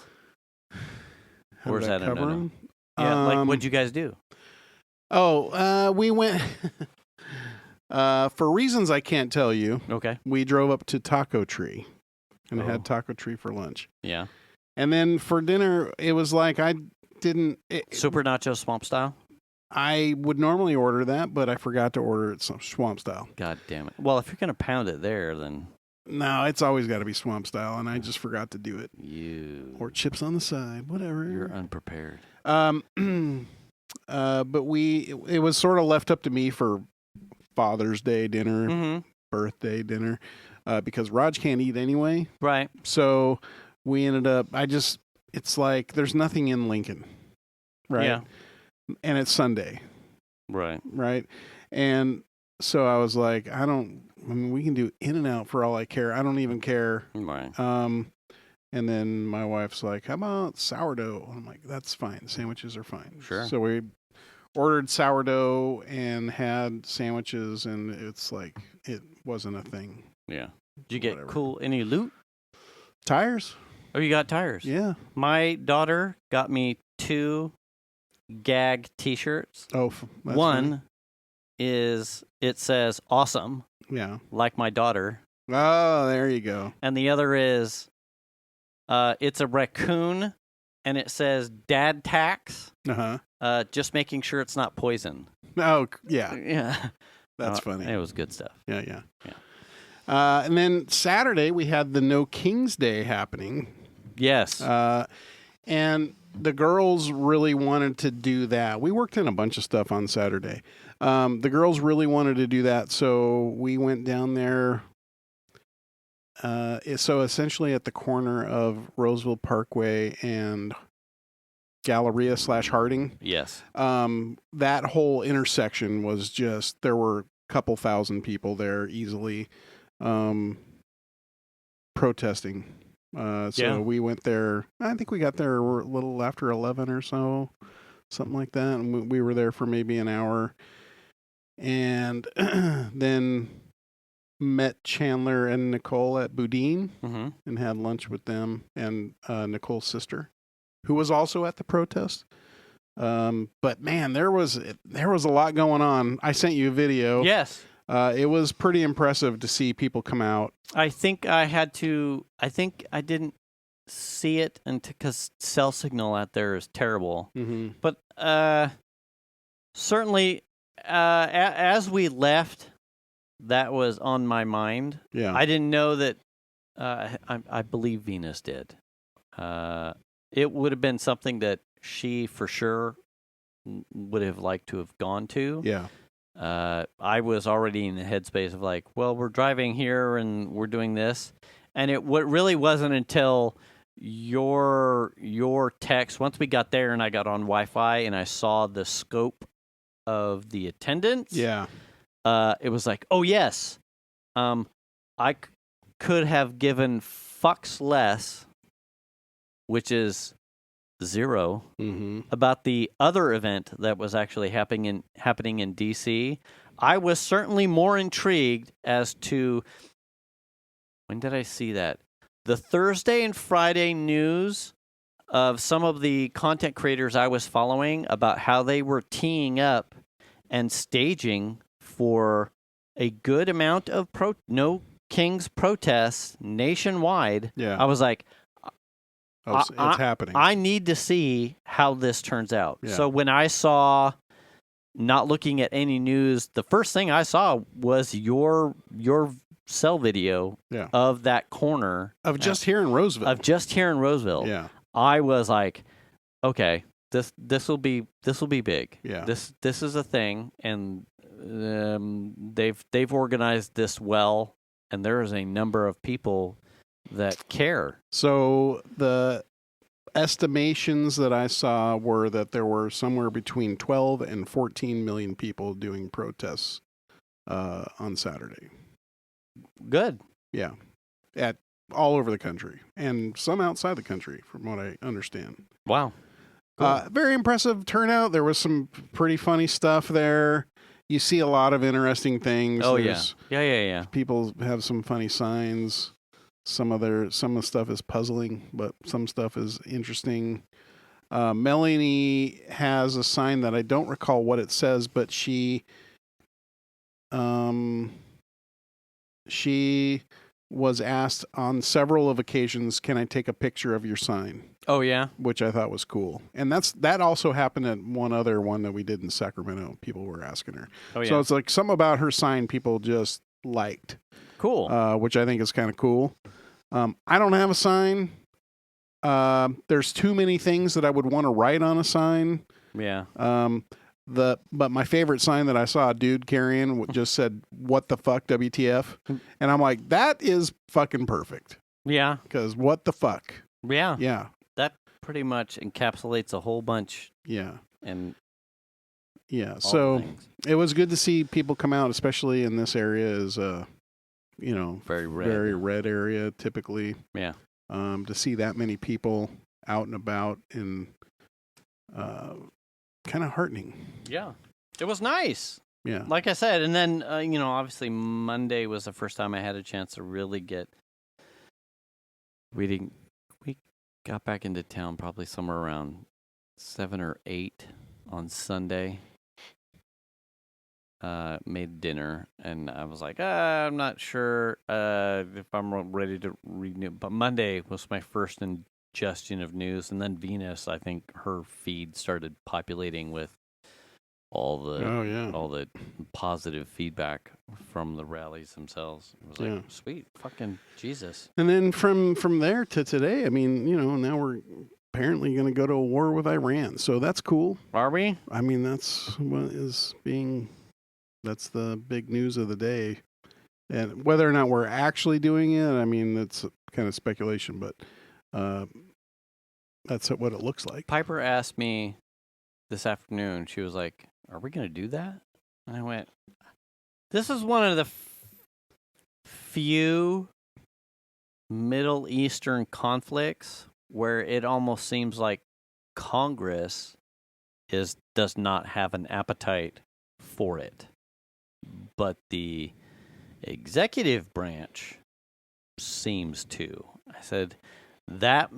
Or is that cover them? Yeah, what'd you guys do? We went for reasons I can't tell you. Okay. We drove up to Taco Tree and had Taco Tree for lunch. Yeah. And then for dinner, it was like Super Nacho Swamp Style? I would normally order that, but I forgot to order it Swamp Style. God damn it. Well, if you're going to pound it there, then... No, it's always got to be Swamp Style, and I just forgot to do it. Or chips on the side, whatever. You're unprepared. But it was sort of left up to me for Father's Day dinner, birthday dinner, because Raj can't eat anyway. Right. So we ended up, it's like there's nothing in Lincoln, right? Yeah. And it's Sunday. Right. Right. And so I was like, we can do In-N-Out for all I care. I don't even care. Right. And then my wife's like, how about sourdough? I'm like, that's fine. Sandwiches are fine. Sure. So we ordered sourdough and had sandwiches, and it's like, it wasn't a thing. Yeah. Did you get any loot? Tires. Oh, you got tires? Yeah. My daughter got me 2 gag t-shirts. Oh, one is, it says awesome. Yeah. Like my daughter. Oh, there you go. And the other is, it's a raccoon, and it says dad tax. Just making sure it's not poison. Oh, yeah. Yeah. That's funny. It was good stuff. Yeah. And then Saturday, we had the No King's Day happening. Yes. And the girls really wanted to do that. We worked in a bunch of stuff on Saturday. The girls really wanted to do that, so we went down there. So essentially at the corner of Roseville Parkway and Galleria / Harding. Yes. That whole intersection was just, there were a couple thousand people there easily protesting. So we went there, I think we got there a little after 11 or so, something like that. And we were there for maybe an hour. And then met Chandler and Nicole at Boudin and had lunch with them and Nicole's sister, who was also at the protest. But man, there was a lot going on. I sent you a video. Yes. It was pretty impressive to see people come out. I think I didn't see it because cell signal out there is terrible. Mm-hmm. But certainly, as we left, that was on my mind. Yeah. I didn't know that. I believe Venus did. It would have been something that she for sure would have liked to have gone to. Yeah. I was already in the headspace of like, well, we're driving here and we're doing this, and it really wasn't until your text, once we got there and I got on Wi-Fi and I saw the scope of the attendance. Yeah. It was like, oh yes, I could have given fucks less, which is 0, about the other event that was actually happening in DC. I was certainly more intrigued as to, when did I see that? The Thursday and Friday news of some of the content creators I was following about how they were teeing up and staging for a good amount of No Kings protests nationwide. Yeah. I was like, it's happening. I need to see how this turns out. Yeah. So when I saw, not looking at any news, the first thing I saw was your cell video of that corner. Of just here in Roseville. Yeah. I was like, okay, this will be big. Yeah. This is a thing, and they've organized this well, and there is a number of people that care. So the estimations that I saw were that there were somewhere between 12 and 14 million people doing protests on Saturday. Good. Yeah. At all over the country and some outside the country, from what I understand. Wow. Cool. Very impressive turnout. There was some pretty funny stuff there. You see a lot of interesting things. Oh, There's, yeah. People have some funny signs. Some of the stuff is puzzling, but some stuff is interesting. Melanie has a sign that I don't recall what it says, but she was asked on several of occasions, "Can I take a picture of your sign?" Oh yeah, which I thought was cool. And that also happened at one other one that we did in Sacramento. People were asking her. Oh yeah. So it's like something about her sign people just liked. Cool. Which I think is kind of cool. I don't have a sign. There's too many things that I would want to write on a sign. Yeah. But my favorite sign that I saw a dude carrying just said, "What the fuck, WTF?" And I'm like, that is fucking perfect. Yeah. Because what the fuck? Yeah. Yeah. That pretty much encapsulates a whole bunch. Yeah. And yeah. So it was good to see people come out, especially in this area is very red area typically. Yeah. To see that many people out and about and kind of heartening. Yeah. It was nice. Yeah. Like I said, and then obviously Monday was the first time I had a chance to really get. We got back into town probably somewhere around 7 or 8 on Sunday. Made dinner, and I was like, I'm not sure if I'm ready to renew. But Monday was my first ingestion of news, and then Venus, I think her feed started populating with all the positive feedback from the rallies themselves. It was like, sweet, fucking Jesus. And then from there to today, I mean, now we're apparently going to go to a war with Iran, so that's cool. Are we? I mean, that's what is being. That's the big news of the day. And whether or not we're actually doing it, I mean, that's kind of speculation, but that's what it looks like. Piper asked me this afternoon, she was like, "Are we going to do that?" And I went, this is one of the few Middle Eastern conflicts where it almost seems like Congress does not have an appetite for it. But the executive branch seems to. I said, that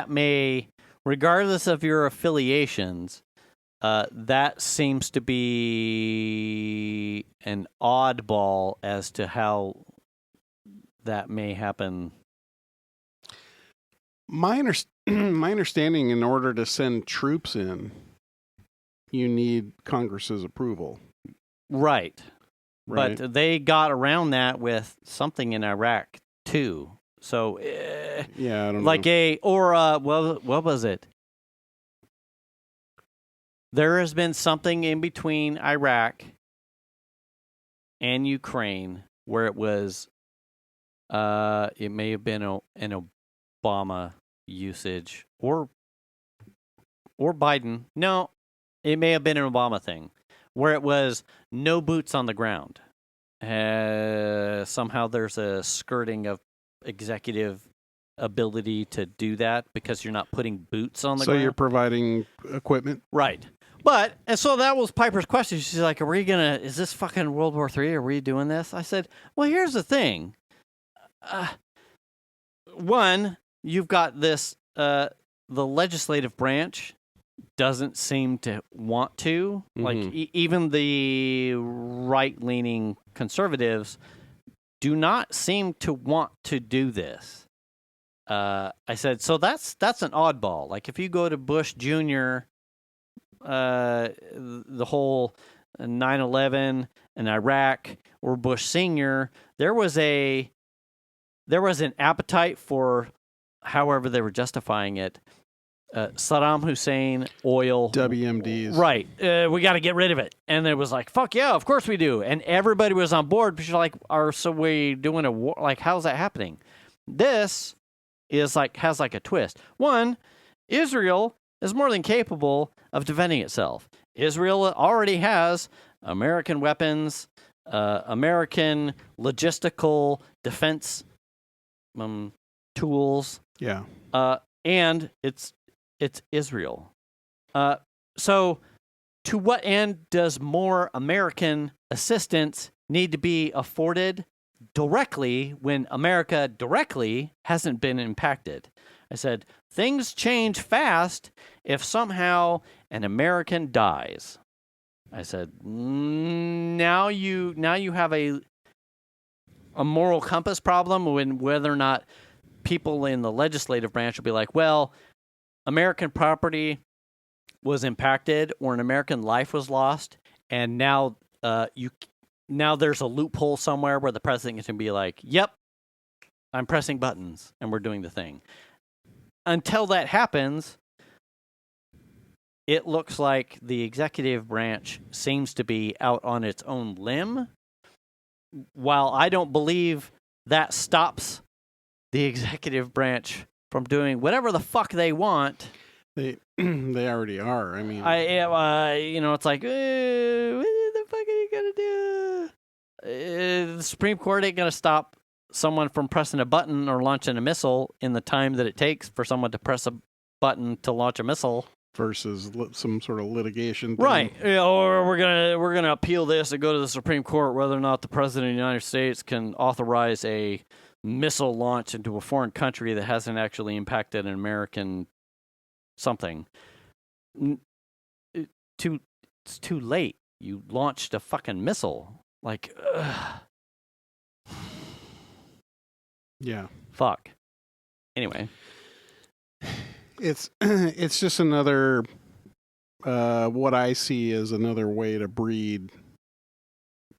may, regardless of your affiliations, that seems to be an oddball as to how that may happen. My understanding, in order to send troops in, you need Congress's approval. Right. But they got around that with something in Iraq too. So I don't know. What was it? There has been something in between Iraq and Ukraine where it was it may have been an Obama usage or Biden. No, it may have been an Obama thing. Where it was no boots on the ground. Somehow there's a skirting of executive ability to do that because you're not putting boots on the ground. So you're providing equipment? Right. And so that was Piper's question. She's like, is this fucking World War III? Are we doing this? I said, well, here's the thing. One, you've got this, the legislative branch doesn't seem to want to. Mm-hmm. Like, even the right-leaning conservatives do not seem to want to do this. I said, so that's an oddball. Like, if you go to Bush Jr., the whole 9/11 and Iraq, or Bush Sr., there was an appetite for, however they were justifying it, Saddam Hussein oil. WMDs. Right. We got to get rid of it. And it was like, fuck yeah, of course we do. And everybody was on board because you're like, so we doing a war? Like, how's that happening? This is has a twist. One, Israel is more than capable of defending itself. Israel already has American weapons, American logistical defense tools. Yeah. And it's Israel. So to what end does more American assistance need to be afforded directly when America directly hasn't been impacted? I said, things change fast if somehow an American dies. I said, now you have a moral compass problem when whether or not people in the legislative branch will be like, well, American property was impacted or an American life was lost, and now there's a loophole somewhere where the president can be like, yep, I'm pressing buttons and we're doing the thing. Until that happens, it looks like the executive branch seems to be out on its own limb. While I don't believe that stops the executive branch from doing whatever the fuck they want. They already are. I mean, it's like, what the fuck are you gonna do? The Supreme Court ain't gonna stop someone from pressing a button or launching a missile in the time that it takes for someone to press a button to launch a missile. Versus some sort of litigation thing. Right. Or we're gonna appeal this and go to the Supreme Court whether or not the President of the United States can authorize a missile launch into a foreign country that hasn't actually impacted an American something. It's too late. You launched a fucking missile. Like, ugh. Yeah. Fuck. Anyway. It's just another, what I see as another way to breed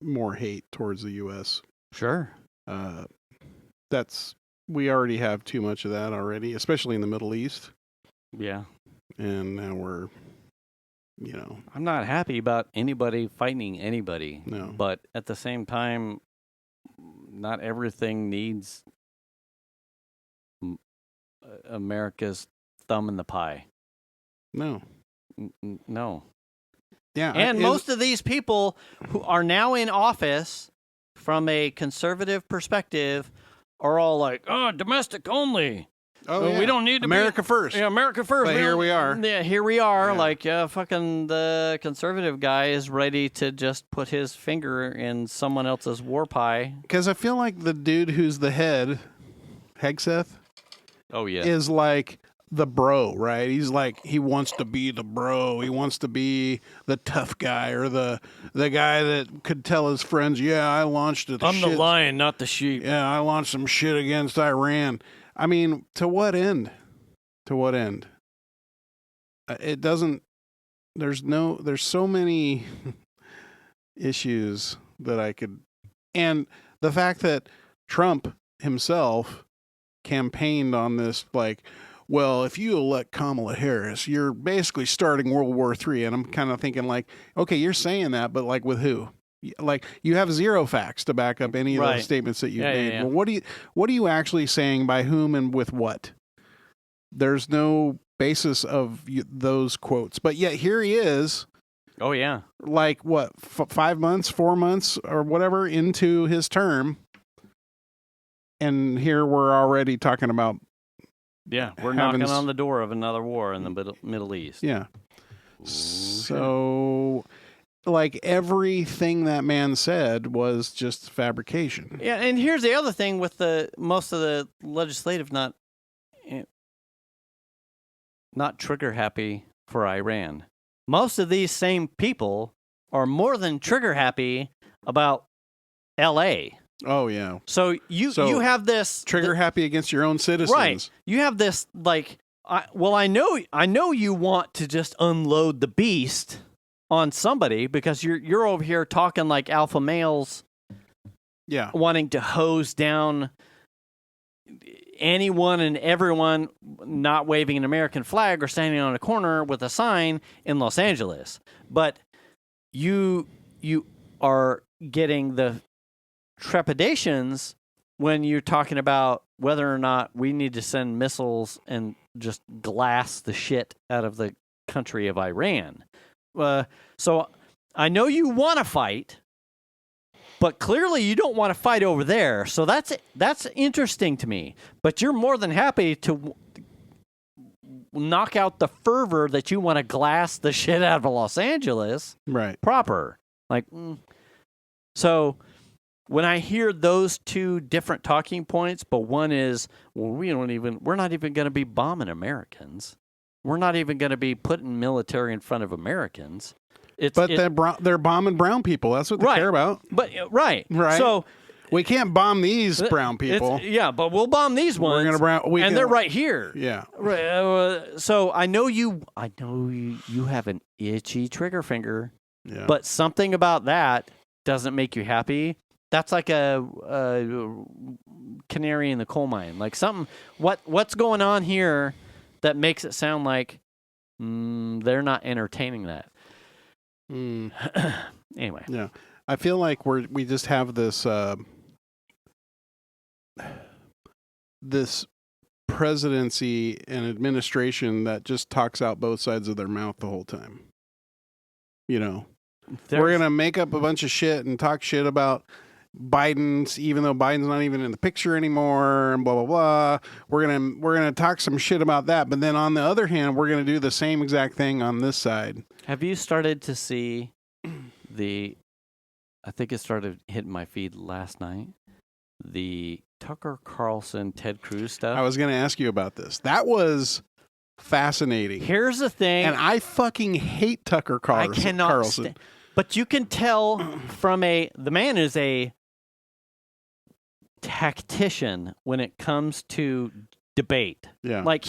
more hate towards the U.S. Sure. We already have too much of that already, especially in the Middle East. Yeah. And now we're, I'm not happy about anybody fighting anybody. No. But at the same time, not everything needs America's thumb in the pie. No. No. Yeah. And most of these people who are now in office, from a conservative perspective, are all like, oh, domestic only. Oh, yeah. We don't need to America first. Yeah, America first. But here we are. Yeah, here we are. Yeah. Like, fucking the conservative guy is ready to just put his finger in someone else's war pie. Because I feel like the dude who's the head, Hegseth, is like the bro, right? He's like, he wants to be the bro. He wants to be the tough guy or the guy that could tell his friends, yeah, I launched it. I'm the lion, not the sheep. Yeah, I launched some shit against Iran. I mean, to what end? To what end? It doesn't, there's so many issues that I could, and the fact that Trump himself campaigned on this, like, well, if you elect Kamala Harris, you're basically starting World War III. And I'm kind of thinking like, okay, you're saying that, but like with who? Like, you have zero facts to back up any of those statements that you've made. Yeah. Well, what are you actually saying, by whom and with what? There's no basis of those quotes. But yet here he is. Oh, yeah. Like, what, 5 months, 4 months, or whatever into his term. And here we're already talking about. Yeah, we're knocking on the door of another war in the Middle East. Yeah. Ooh, so, like, everything that man said was just fabrication. Yeah, and here's the other thing with most of the legislative not trigger happy for Iran. Most of these same people are more than trigger happy about L.A. Oh, yeah. So you have this trigger happy against your own citizens. Right. You have this, like, I know you want to just unload the beast on somebody because you're over here talking like alpha males. Yeah. Wanting to hose down anyone and everyone, not waving an American flag or standing on a corner with a sign in Los Angeles. But you are getting the trepidations when you're talking about whether or not we need to send missiles and just glass the shit out of the country of Iran. So I know you want to fight, but clearly you don't want to fight over there. So that's interesting to me. But you're more than happy to knock out the fervor that you want to glass the shit out of Los Angeles. Right. Proper. Like, so when I hear those two different talking points, but one is, well, we're not even going to be bombing Americans. We're not even going to be putting military in front of Americans. They're bombing brown people. That's what they care about. But right. So we can't bomb these brown people. But we'll bomb these ones. They're right here. Yeah. So I know you have an itchy trigger finger. Yeah. But something about that doesn't make you happy. That's like a canary in the coal mine. Like something. What's going on here that makes it sound like they're not entertaining that? Anyway. Yeah. I feel like we just have this this presidency and administration that just talks out both sides of their mouth the whole time. You know, we're going to make up a bunch of shit and talk shit about Biden's, even though Biden's not even in the picture anymore, and blah, blah, blah. We're going to talk some shit about that. But then on the other hand, we're going to do the same exact thing on this side. Have you started to see I think it started hitting my feed last night, the Tucker Carlson, Ted Cruz stuff? I was going to ask you about this. That was fascinating. Here's the thing. And I fucking hate Tucker Carlson. I cannot but you can tell from the man is a tactician when it comes to debate. Yeah. Like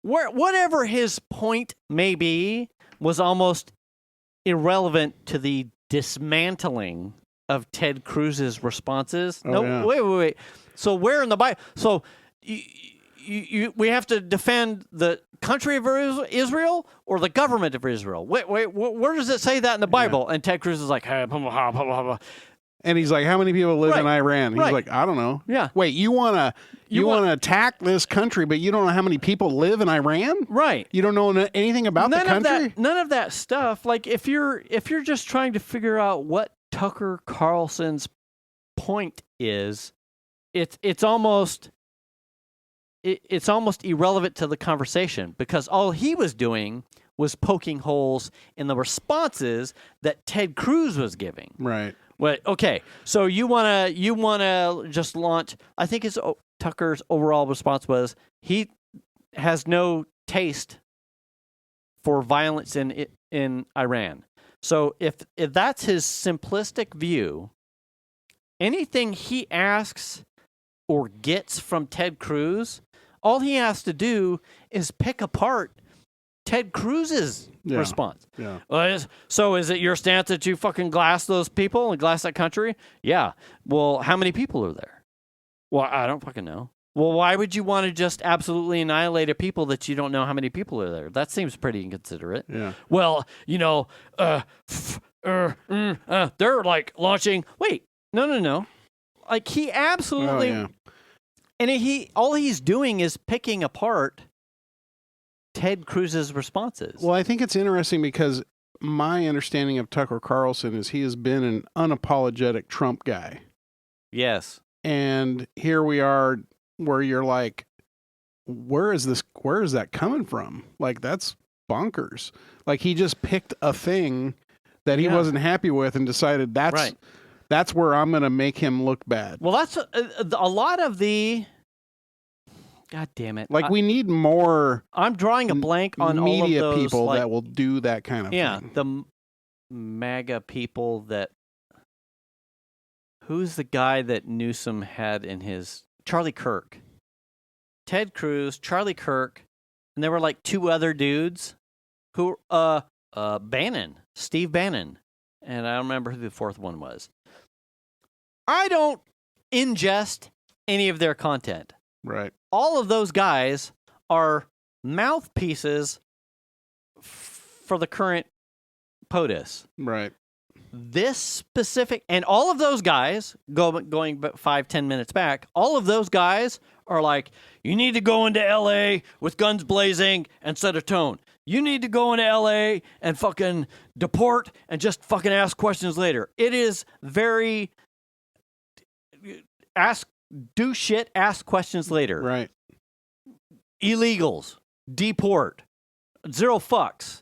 whatever his point may be was almost irrelevant to the dismantling of Ted Cruz's responses. Wait. So where in the Bible? So we have to defend the country of Israel or the government of Israel? Wait, where does it say that in the Bible? Yeah. And Ted Cruz is like, hey, blah, blah, blah, blah. And he's like, how many people live in Iran? He's like, I don't know. Yeah. Wait, you want to attack this country, but you don't know how many people live in Iran? Right. You don't know anything about the country? None of that stuff. Like if you're just trying to figure out what Tucker Carlson's point is, it's almost irrelevant to the conversation because all he was doing was poking holes in the responses that Ted Cruz was giving. Right. Well, okay. So you wanna just launch? I think Tucker's overall response was he has no taste for violence in Iran. So if that's his simplistic view, anything he asks or gets from Ted Cruz, all he has to do is pick apart Ted Cruz's response. Yeah. So is it your stance that you fucking glass those people and glass that country? Yeah. Well, how many people are there? Well, I don't fucking know. Well, why would you want to just absolutely annihilate a people that you don't know how many people are there? That seems pretty inconsiderate. Yeah. Well, they're like launching. Wait, no. Like he absolutely. Oh, yeah. And all he's doing is picking apart Ted Cruz's responses. Well, I think it's interesting because my understanding of Tucker Carlson is he has been an unapologetic Trump guy. Yes. And here we are where you're like, where is that coming from? Like, that's bonkers. Like, he just picked a thing that he wasn't happy with and decided that's where I'm going to make him look bad. Well, that's a lot of the... God damn it. Like, we need more... I'm drawing a blank on media all of those people that will do that kind of thing. Yeah, the MAGA people that... Who's the guy that Newsom had in his... Charlie Kirk. Ted Cruz, Charlie Kirk, and there were like two other dudes who... Bannon. Steve Bannon. And I don't remember who the fourth one was. I don't ingest any of their content. Right. All of those guys are mouthpieces for the current POTUS. Right. This specific, and all of those guys, going 5-10 minutes back, all of those guys are like, you need to go into L.A. with guns blazing and set a tone. You need to go into L.A. and fucking deport and just fucking ask questions later. It is very do shit, ask questions later. Right. Illegals, deport, zero fucks.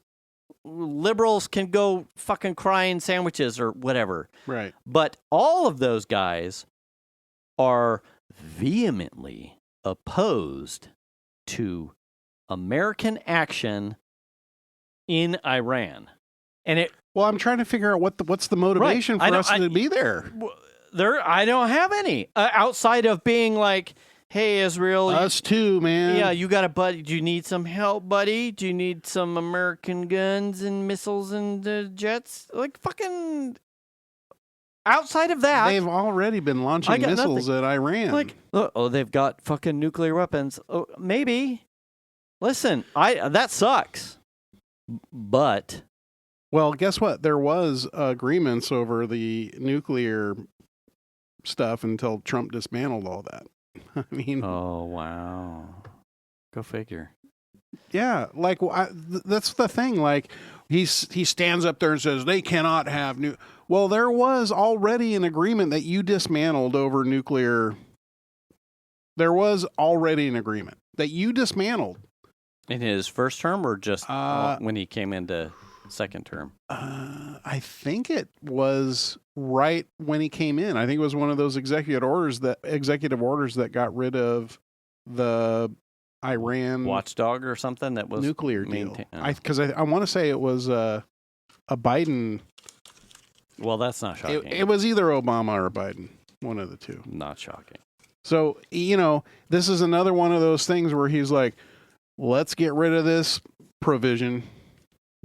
Liberals can go fucking cry in sandwiches or whatever. Right. But all of those guys are vehemently opposed to American action in Iran. And well, I'm trying to figure out what's the motivation for us to be there. I don't have any outside of being like, hey, Israel. Us too, man. Yeah, you got a buddy. Do you need some help, buddy? Do you need some American guns and missiles and jets? Like, fucking. Outside of that. They've already been launching missiles at Iran. Like, they've got fucking nuclear weapons. Oh, maybe. Listen, that sucks. But. Well, guess what? There was agreements over the nuclear stuff until Trump dismantled all that. I mean, oh wow, go figure. Yeah, like that's the thing. Like he stands up there and says they cannot have new. Well, there was already an agreement that you dismantled over nuclear. There was already an agreement that you dismantled in his first term, or just when he came into second term. I think it was right when he came in. I think it was one of those executive orders that got rid of the Iran watchdog or something that was nuclear deal. Because I want to say it was a Biden. Well, that's not shocking. It was either Obama or Biden, one of the two. Not shocking. So this is another one of those things where he's like, let's get rid of this provision.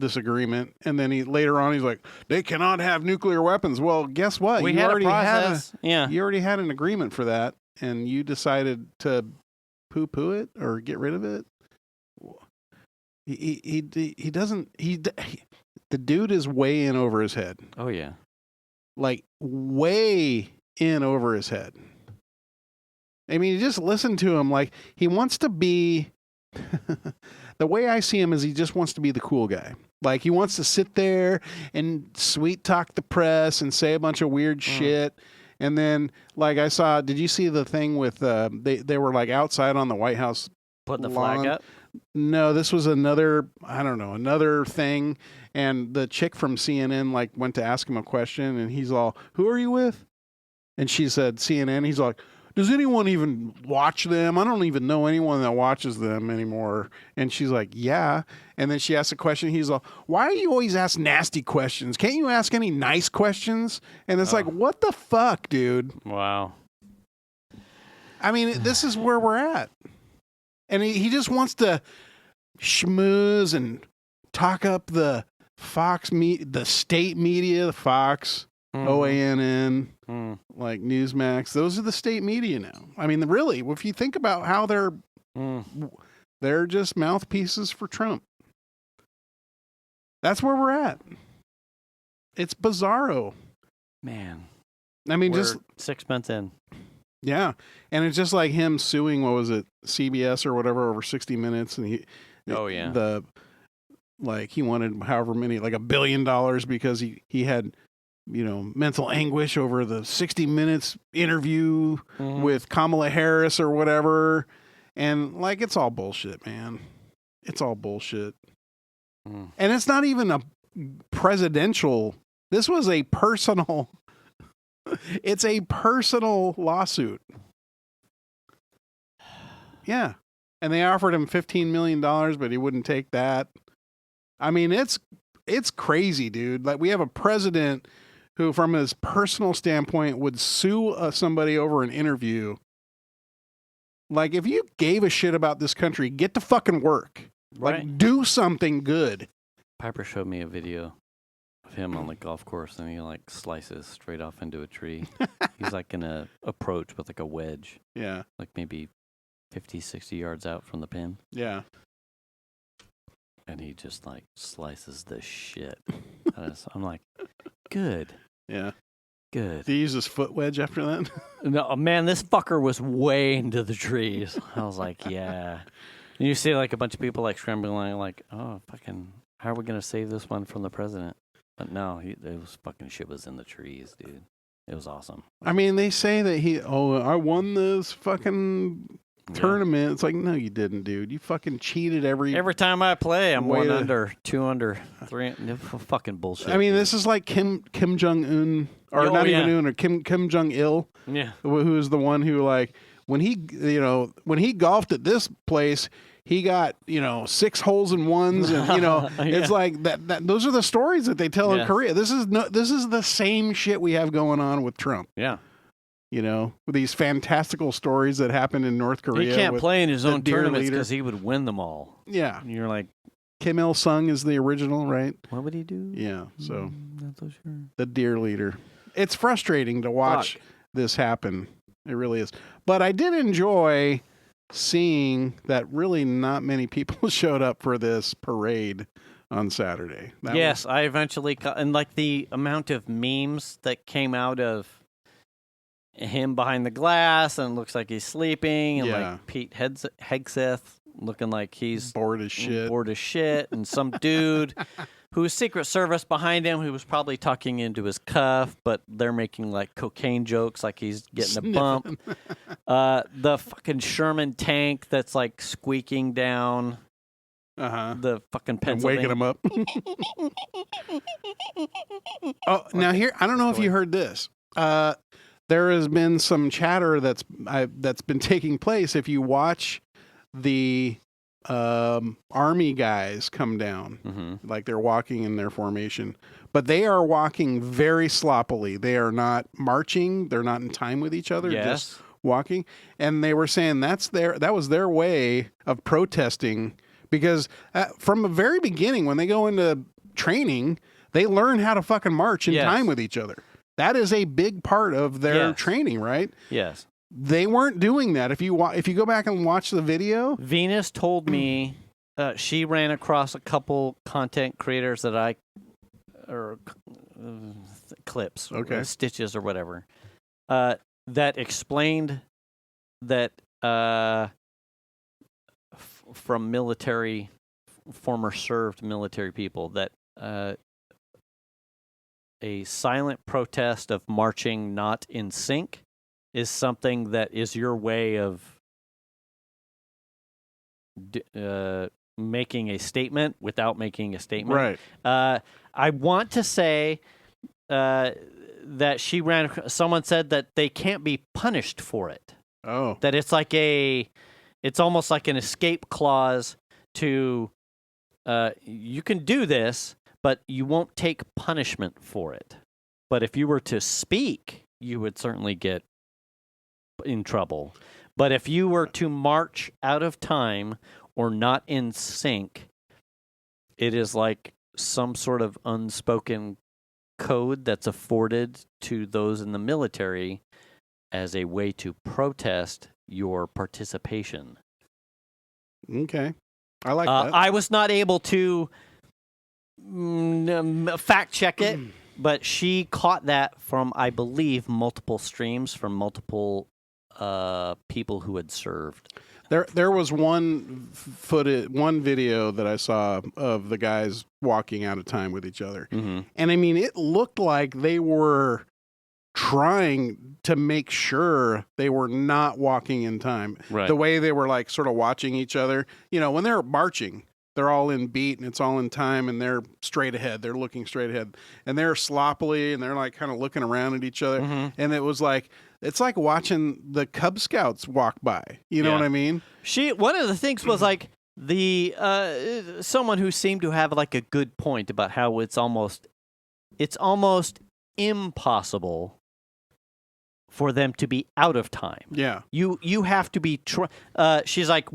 This agreement, and then later on he's like, they cannot have nuclear weapons. Well, guess what? You already had an agreement for that, and you decided to poo-poo it or get rid of it. He doesn't. The dude is way in over his head. Oh yeah, like way in over his head. I mean, you just listen to him. Like he wants to be. The way I see him is he just wants to be the cool guy. Like he wants to sit there and sweet talk the press and say a bunch of weird shit. And then like I saw, did you see the thing with they were like outside on the White House putting the lawn? flag up? No, this was another thing. And the chick from CNN like went to ask him a question and he's all, who are you with? And she said CNN. He's like, does anyone even watch them? I don't even know anyone that watches them anymore. And she's like, yeah. And then she asks a question. He's like, why do you always ask nasty questions? Can't you ask any nice questions? And it's like, what the fuck, dude? Wow. I mean, this is where we're at. And he just wants to schmooze and talk up the the state media, the Fox, OANN, like Newsmax. Those are the state media now. I mean, really, if you think about how they're just mouthpieces for Trump. That's where we're at. It's bizarro. Man. I mean, we're just 6 months in. Yeah. And it's just like him suing, what was it, CBS or whatever, over 60 Minutes. And he wanted however many, like $1 billion because he had, mental anguish over the 60 Minutes interview with Kamala Harris or whatever. And like, it's all bullshit, man. It's all bullshit. And it's not even a presidential. This was a personal. It's a personal lawsuit. Yeah. And they offered him $15 million, but he wouldn't take that. I mean, it's crazy, dude. Like, we have a president who, from his personal standpoint, would sue somebody over an interview. Like, if you gave a shit about this country, get to fucking work. Right. Like, do something good. Piper showed me a video of him on the golf course, and he like slices straight off into a tree. He's like in a approach with like a wedge. Yeah. Like maybe 50, 60 yards out from the pin. Yeah. And he just like slices the shit. I'm like, good. Yeah. Good. Did he use his foot wedge after that? No, man, this fucker was way into the trees. I was like, yeah. And you see like a bunch of people like scrambling, like, oh, fucking, how are we going to save this one from the president? But no, it was fucking shit was in the trees, dude. It was awesome. I mean, they say that I won this fucking tournament. It's like, no, you didn't, dude. You fucking cheated every time I play. I'm 1 under, 2 under, 3. Fucking bullshit. I mean, this is like Kim Jong Un, or not even Un, or Kim Jong Il. Yeah, who is the one who like when he golfed at this place, he got 6 holes in ones, and it's like that. Those are the stories that they tell in Korea. This is the same shit we have going on with Trump. Yeah. With these fantastical stories that happen in North Korea. He can't play in his own tournaments because he would win them all. Yeah. And you're like, Kim Il-sung is the original, right? What would he do? Yeah. So not so sure. The deer leader. It's frustrating to watch this happen. It really is. But I did enjoy seeing that really not many people showed up for this parade on Saturday. I eventually and like the amount of memes that came out of him behind the glass and looks like he's sleeping, and like Pete Hegseth looking like he's bored as shit, and some dude who's Secret Service behind him who was probably tucking into his cuff, but they're making like cocaine jokes like he's getting a bump. The fucking Sherman tank that's like squeaking down. The fucking Pennsylvania. And waking him up. Now here, I don't know if you heard this. There has been some chatter that's been taking place. If you watch the army guys come down, like they're walking in their formation, but they are walking very sloppily. They are not marching. They're not in time with each other. Just walking. And they were saying that was their way of protesting, because from the very beginning, when they go into training, they learn how to fucking march in time with each other. That is a big part of their training, right? Yes. They weren't doing that. If you go back and watch the video, Venus told me she ran across a couple content creators that clips, stitches or whatever, that explained that from former served military people, that a silent protest of marching not in sync is something that is your way of making a statement without making a statement. Right. I want to say that someone said that they can't be punished for it. Oh. That it's almost like an escape clause to, you can do this, but you won't take punishment for it. But if you were to speak, you would certainly get in trouble. But if you were to march out of time or not in sync, it is like some sort of unspoken code that's afforded to those in the military as a way to protest your participation. Okay. I like that. I was not able to fact check it, but she caught that from, I believe, multiple streams from multiple people who had served. There was one video that I saw of the guys walking out of time with each other. Mm-hmm. And I mean, it looked like they were trying to make sure they were not walking in time. Right. The way they were like sort of watching each other. When they're marching, they're all in beat and it's all in time and they're straight ahead. They're looking straight ahead. And they're sloppily and they're like kind of looking around at each other. Mm-hmm. And it was like, it's like watching the Cub Scouts walk by. You know what I mean? One of the things was like the someone who seemed to have like a good point about how it's almost impossible for them to be out of time. Yeah. You have to be she's like,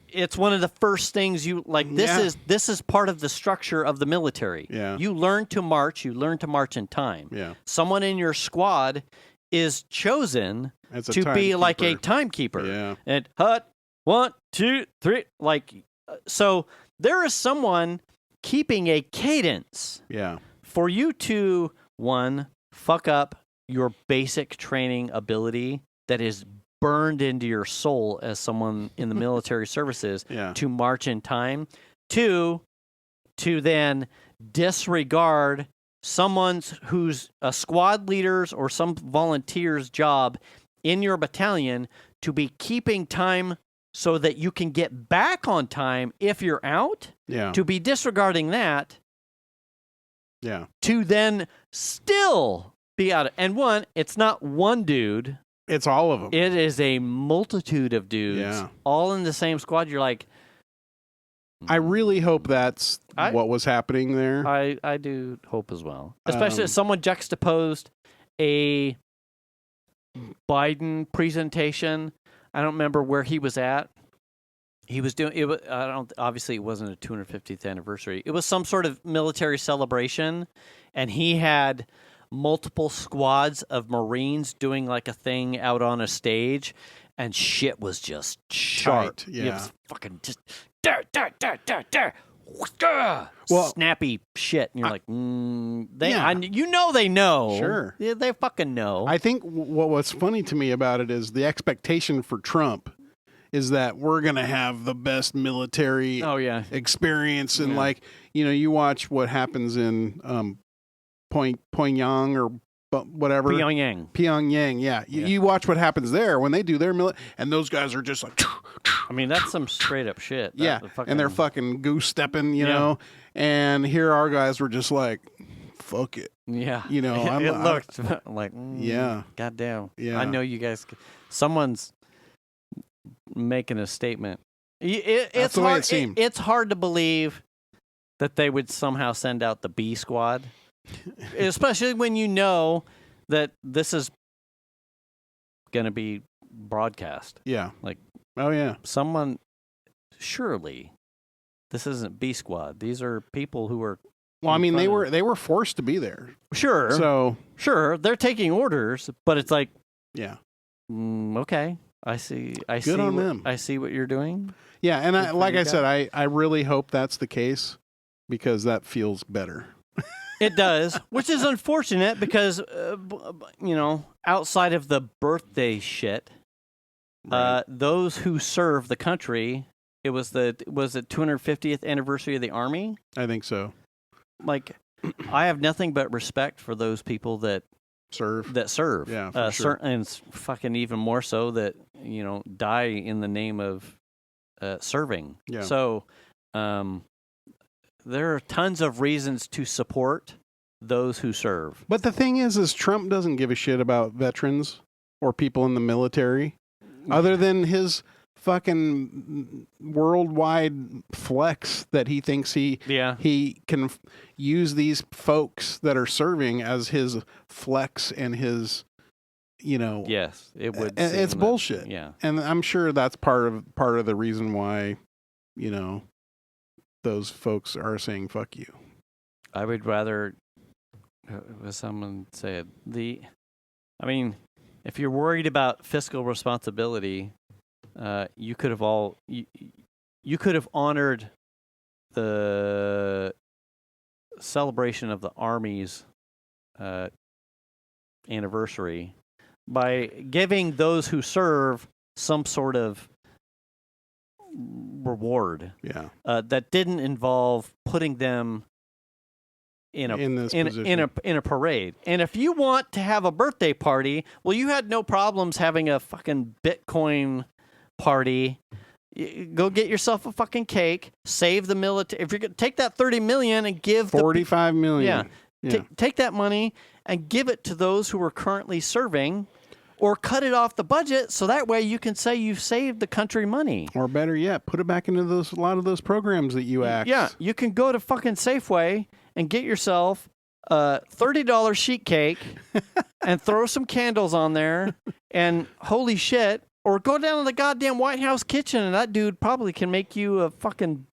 it's one of the first things you like. This is part of the structure of the military. Yeah. You learn to march. You learn to march in time. Yeah. Someone in your squad is chosen As a to be like a timekeeper. timekeeper. Yeah. And hut 1, 2, 3, like so. There is someone keeping a cadence Yeah. for you to fuck up your basic training ability that is burned into your soul as someone in the military services Yeah. to march in time. 2, to then disregard someone's who's a squad leader's or some volunteer's job in your battalion to be keeping time so that you can get back on time if you're out, Yeah. to be disregarding that, Yeah. to then still be out. And it's not one dude. It's all of them. It is a multitude of dudes Yeah. all in the same squad. You're like, I really hope that's I- what was happening there. I do hope as well. Especially if Um, someone juxtaposed a Biden presentation. I don't remember where he was at. He was doing it. Obviously, it wasn't a 250th anniversary. It was some sort of military celebration, and he had multiple squads of Marines doing like a thing out on a stage, and shit was just sharp. Tight, yeah. It was fucking just Well, snappy shit, and you're like, they, Yeah. they know, Sure. yeah, they fucking know. I think what was funny to me about it is the expectation for Trump is that we're going to have the best military oh yeah, experience. And Yeah. like, you watch what happens in Pyongyang or whatever. Pyongyang. Yeah. Yeah. You watch what happens there when they do their and those guys are just like, I mean, that's some straight up shit. yeah. And they're fucking goose stepping, you Yeah. know, and here our guys were just like, fuck it. Yeah, You know, it looked like Yeah. goddamn. Yeah. I know you guys. Someone's making a statement. It's That's the way hard. it seemed. It's hard to believe that they would somehow send out the B squad, especially when you know that this is going to be broadcast. Yeah. Like- oh yeah. Someone, surely, this isn't B squad. These are people who are Well, I mean, front of- they were forced to be there. sure. So Sure, they're taking orders, but it's like, yeah. okay, I see. Good on them. I see what you're doing. Yeah, and Good for like you I guys. said, I really hope that's the case because that feels better. It does, which is unfortunate because outside of the birthday shit, Right. those who serve the country, was the 250th anniversary of the Army. I think so. Like, I have nothing but respect for those people that Serve. serve. Yeah, for sure. And it's fucking even more so that die in the name of serving. Yeah. So, there are tons of reasons to support those who serve. But the thing is Trump doesn't give a shit about veterans or people in the military other than his fucking worldwide flex that he thinks he can use these folks that are serving as his flex and his, Yes, it would. and seem it's that- bullshit. Yeah. And I'm sure that's part of the reason why, those folks are saying fuck you. I would rather, as someone said, if you're worried about fiscal responsibility, you could have you could have honored the celebration of the Army's anniversary by giving those who serve some sort of reward Yeah. that didn't involve putting them in this position. a parade. And if you want to have a birthday party, well, you had no problems having a fucking Bitcoin party. Go get yourself a fucking cake. Save the military. If you're gonna take that $30 million and give 45 million. Yeah. take that money and give it to those who are currently serving, or cut it off the budget so that way you can say you've saved the country money. Or better yet, put it back into a lot of those programs that you asked. Yeah, you can go to fucking Safeway and get yourself a $30 sheet cake and throw some candles on there, and holy shit, or go down to the goddamn White House kitchen and that dude probably can make you a fucking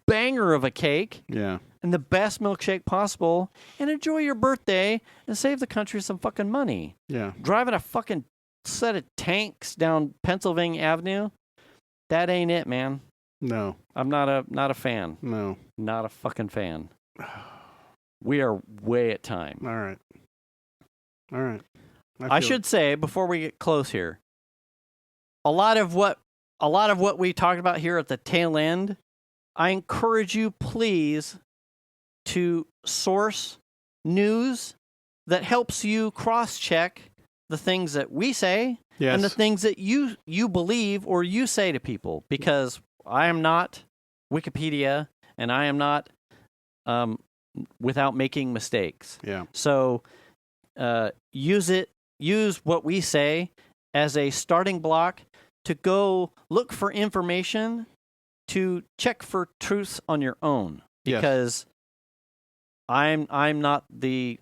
banger of a cake. Yeah. and the best milkshake possible and enjoy your birthday and save the country some fucking money. Yeah. Driving a fucking set of tanks down Pennsylvania Avenue, that ain't it, man. No. I'm not a fan. No. Not a fucking fan. We are way at time. All right. I should say before we get close here, a lot of what we talked about here at the tail end, I encourage you please to source news that helps you cross-check the things that we say and the things that you believe or you say to people, because I am not Wikipedia and I am not without making mistakes. Yeah. So use what we say as a starting block to go look for information, to check for truths on your own, because I'm not the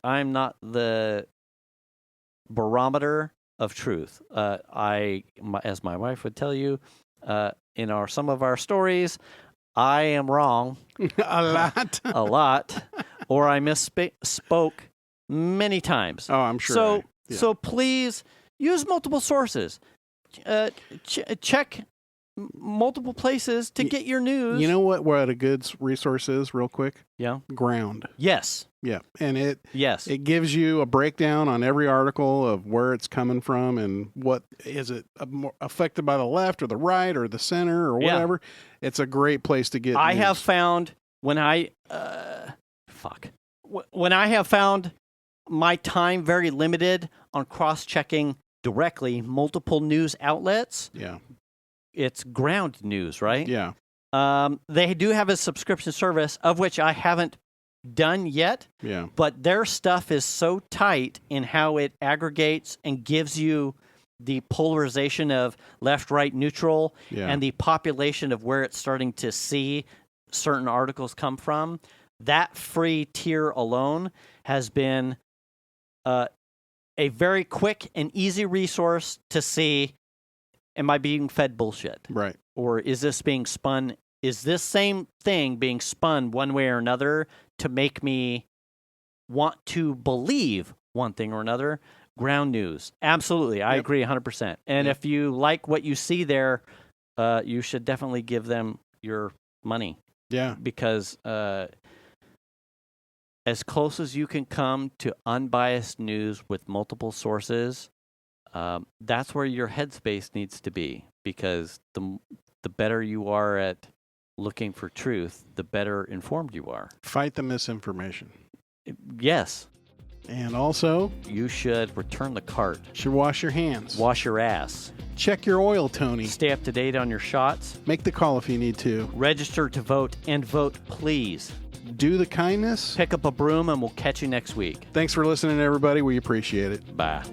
barometer of truth. As my wife would tell you, in some of our stories, I am wrong a lot, or I misspoke many times. Oh, I'm sure. So please use multiple sources. Check multiple places to get your news. You know what a good resource is, real quick? Yeah. Ground. Yes. Yeah. And it Yes. gives you a breakdown on every article of where it's coming from and what is it more affected by the left or the right or the center or whatever. Yeah. It's a great place to get I news. have found when I have found my time very limited on cross-checking directly multiple news outlets. Yeah. It's ground news, right? Yeah. They do have a subscription service, of which I haven't done yet. Yeah. But their stuff is so tight in how it aggregates and gives you the polarization of left, right, neutral, and the population of where it's starting to see certain articles come from. That free tier alone has been a very quick and easy resource to see, am I being fed bullshit? Right. Or is this being spun? Is this same thing being spun one way or another to make me want to believe one thing or another? Ground news. Absolutely. I agree 100%. And if you like what you see there, you should definitely give them your money. Yeah. Because as close as you can come to unbiased news with multiple sources, that's where your headspace needs to be. Because the better you are at looking for truth, the better informed you are. Fight the misinformation. Yes. And also, you should return the cart. Should wash your hands. Wash your ass. Check your oil, Tony. Stay up to date on your shots. Make the call if you need to. Register to vote and vote, please. Do the kindness. Pick up a broom and we'll catch you next week. Thanks for listening, everybody. We appreciate it. Bye.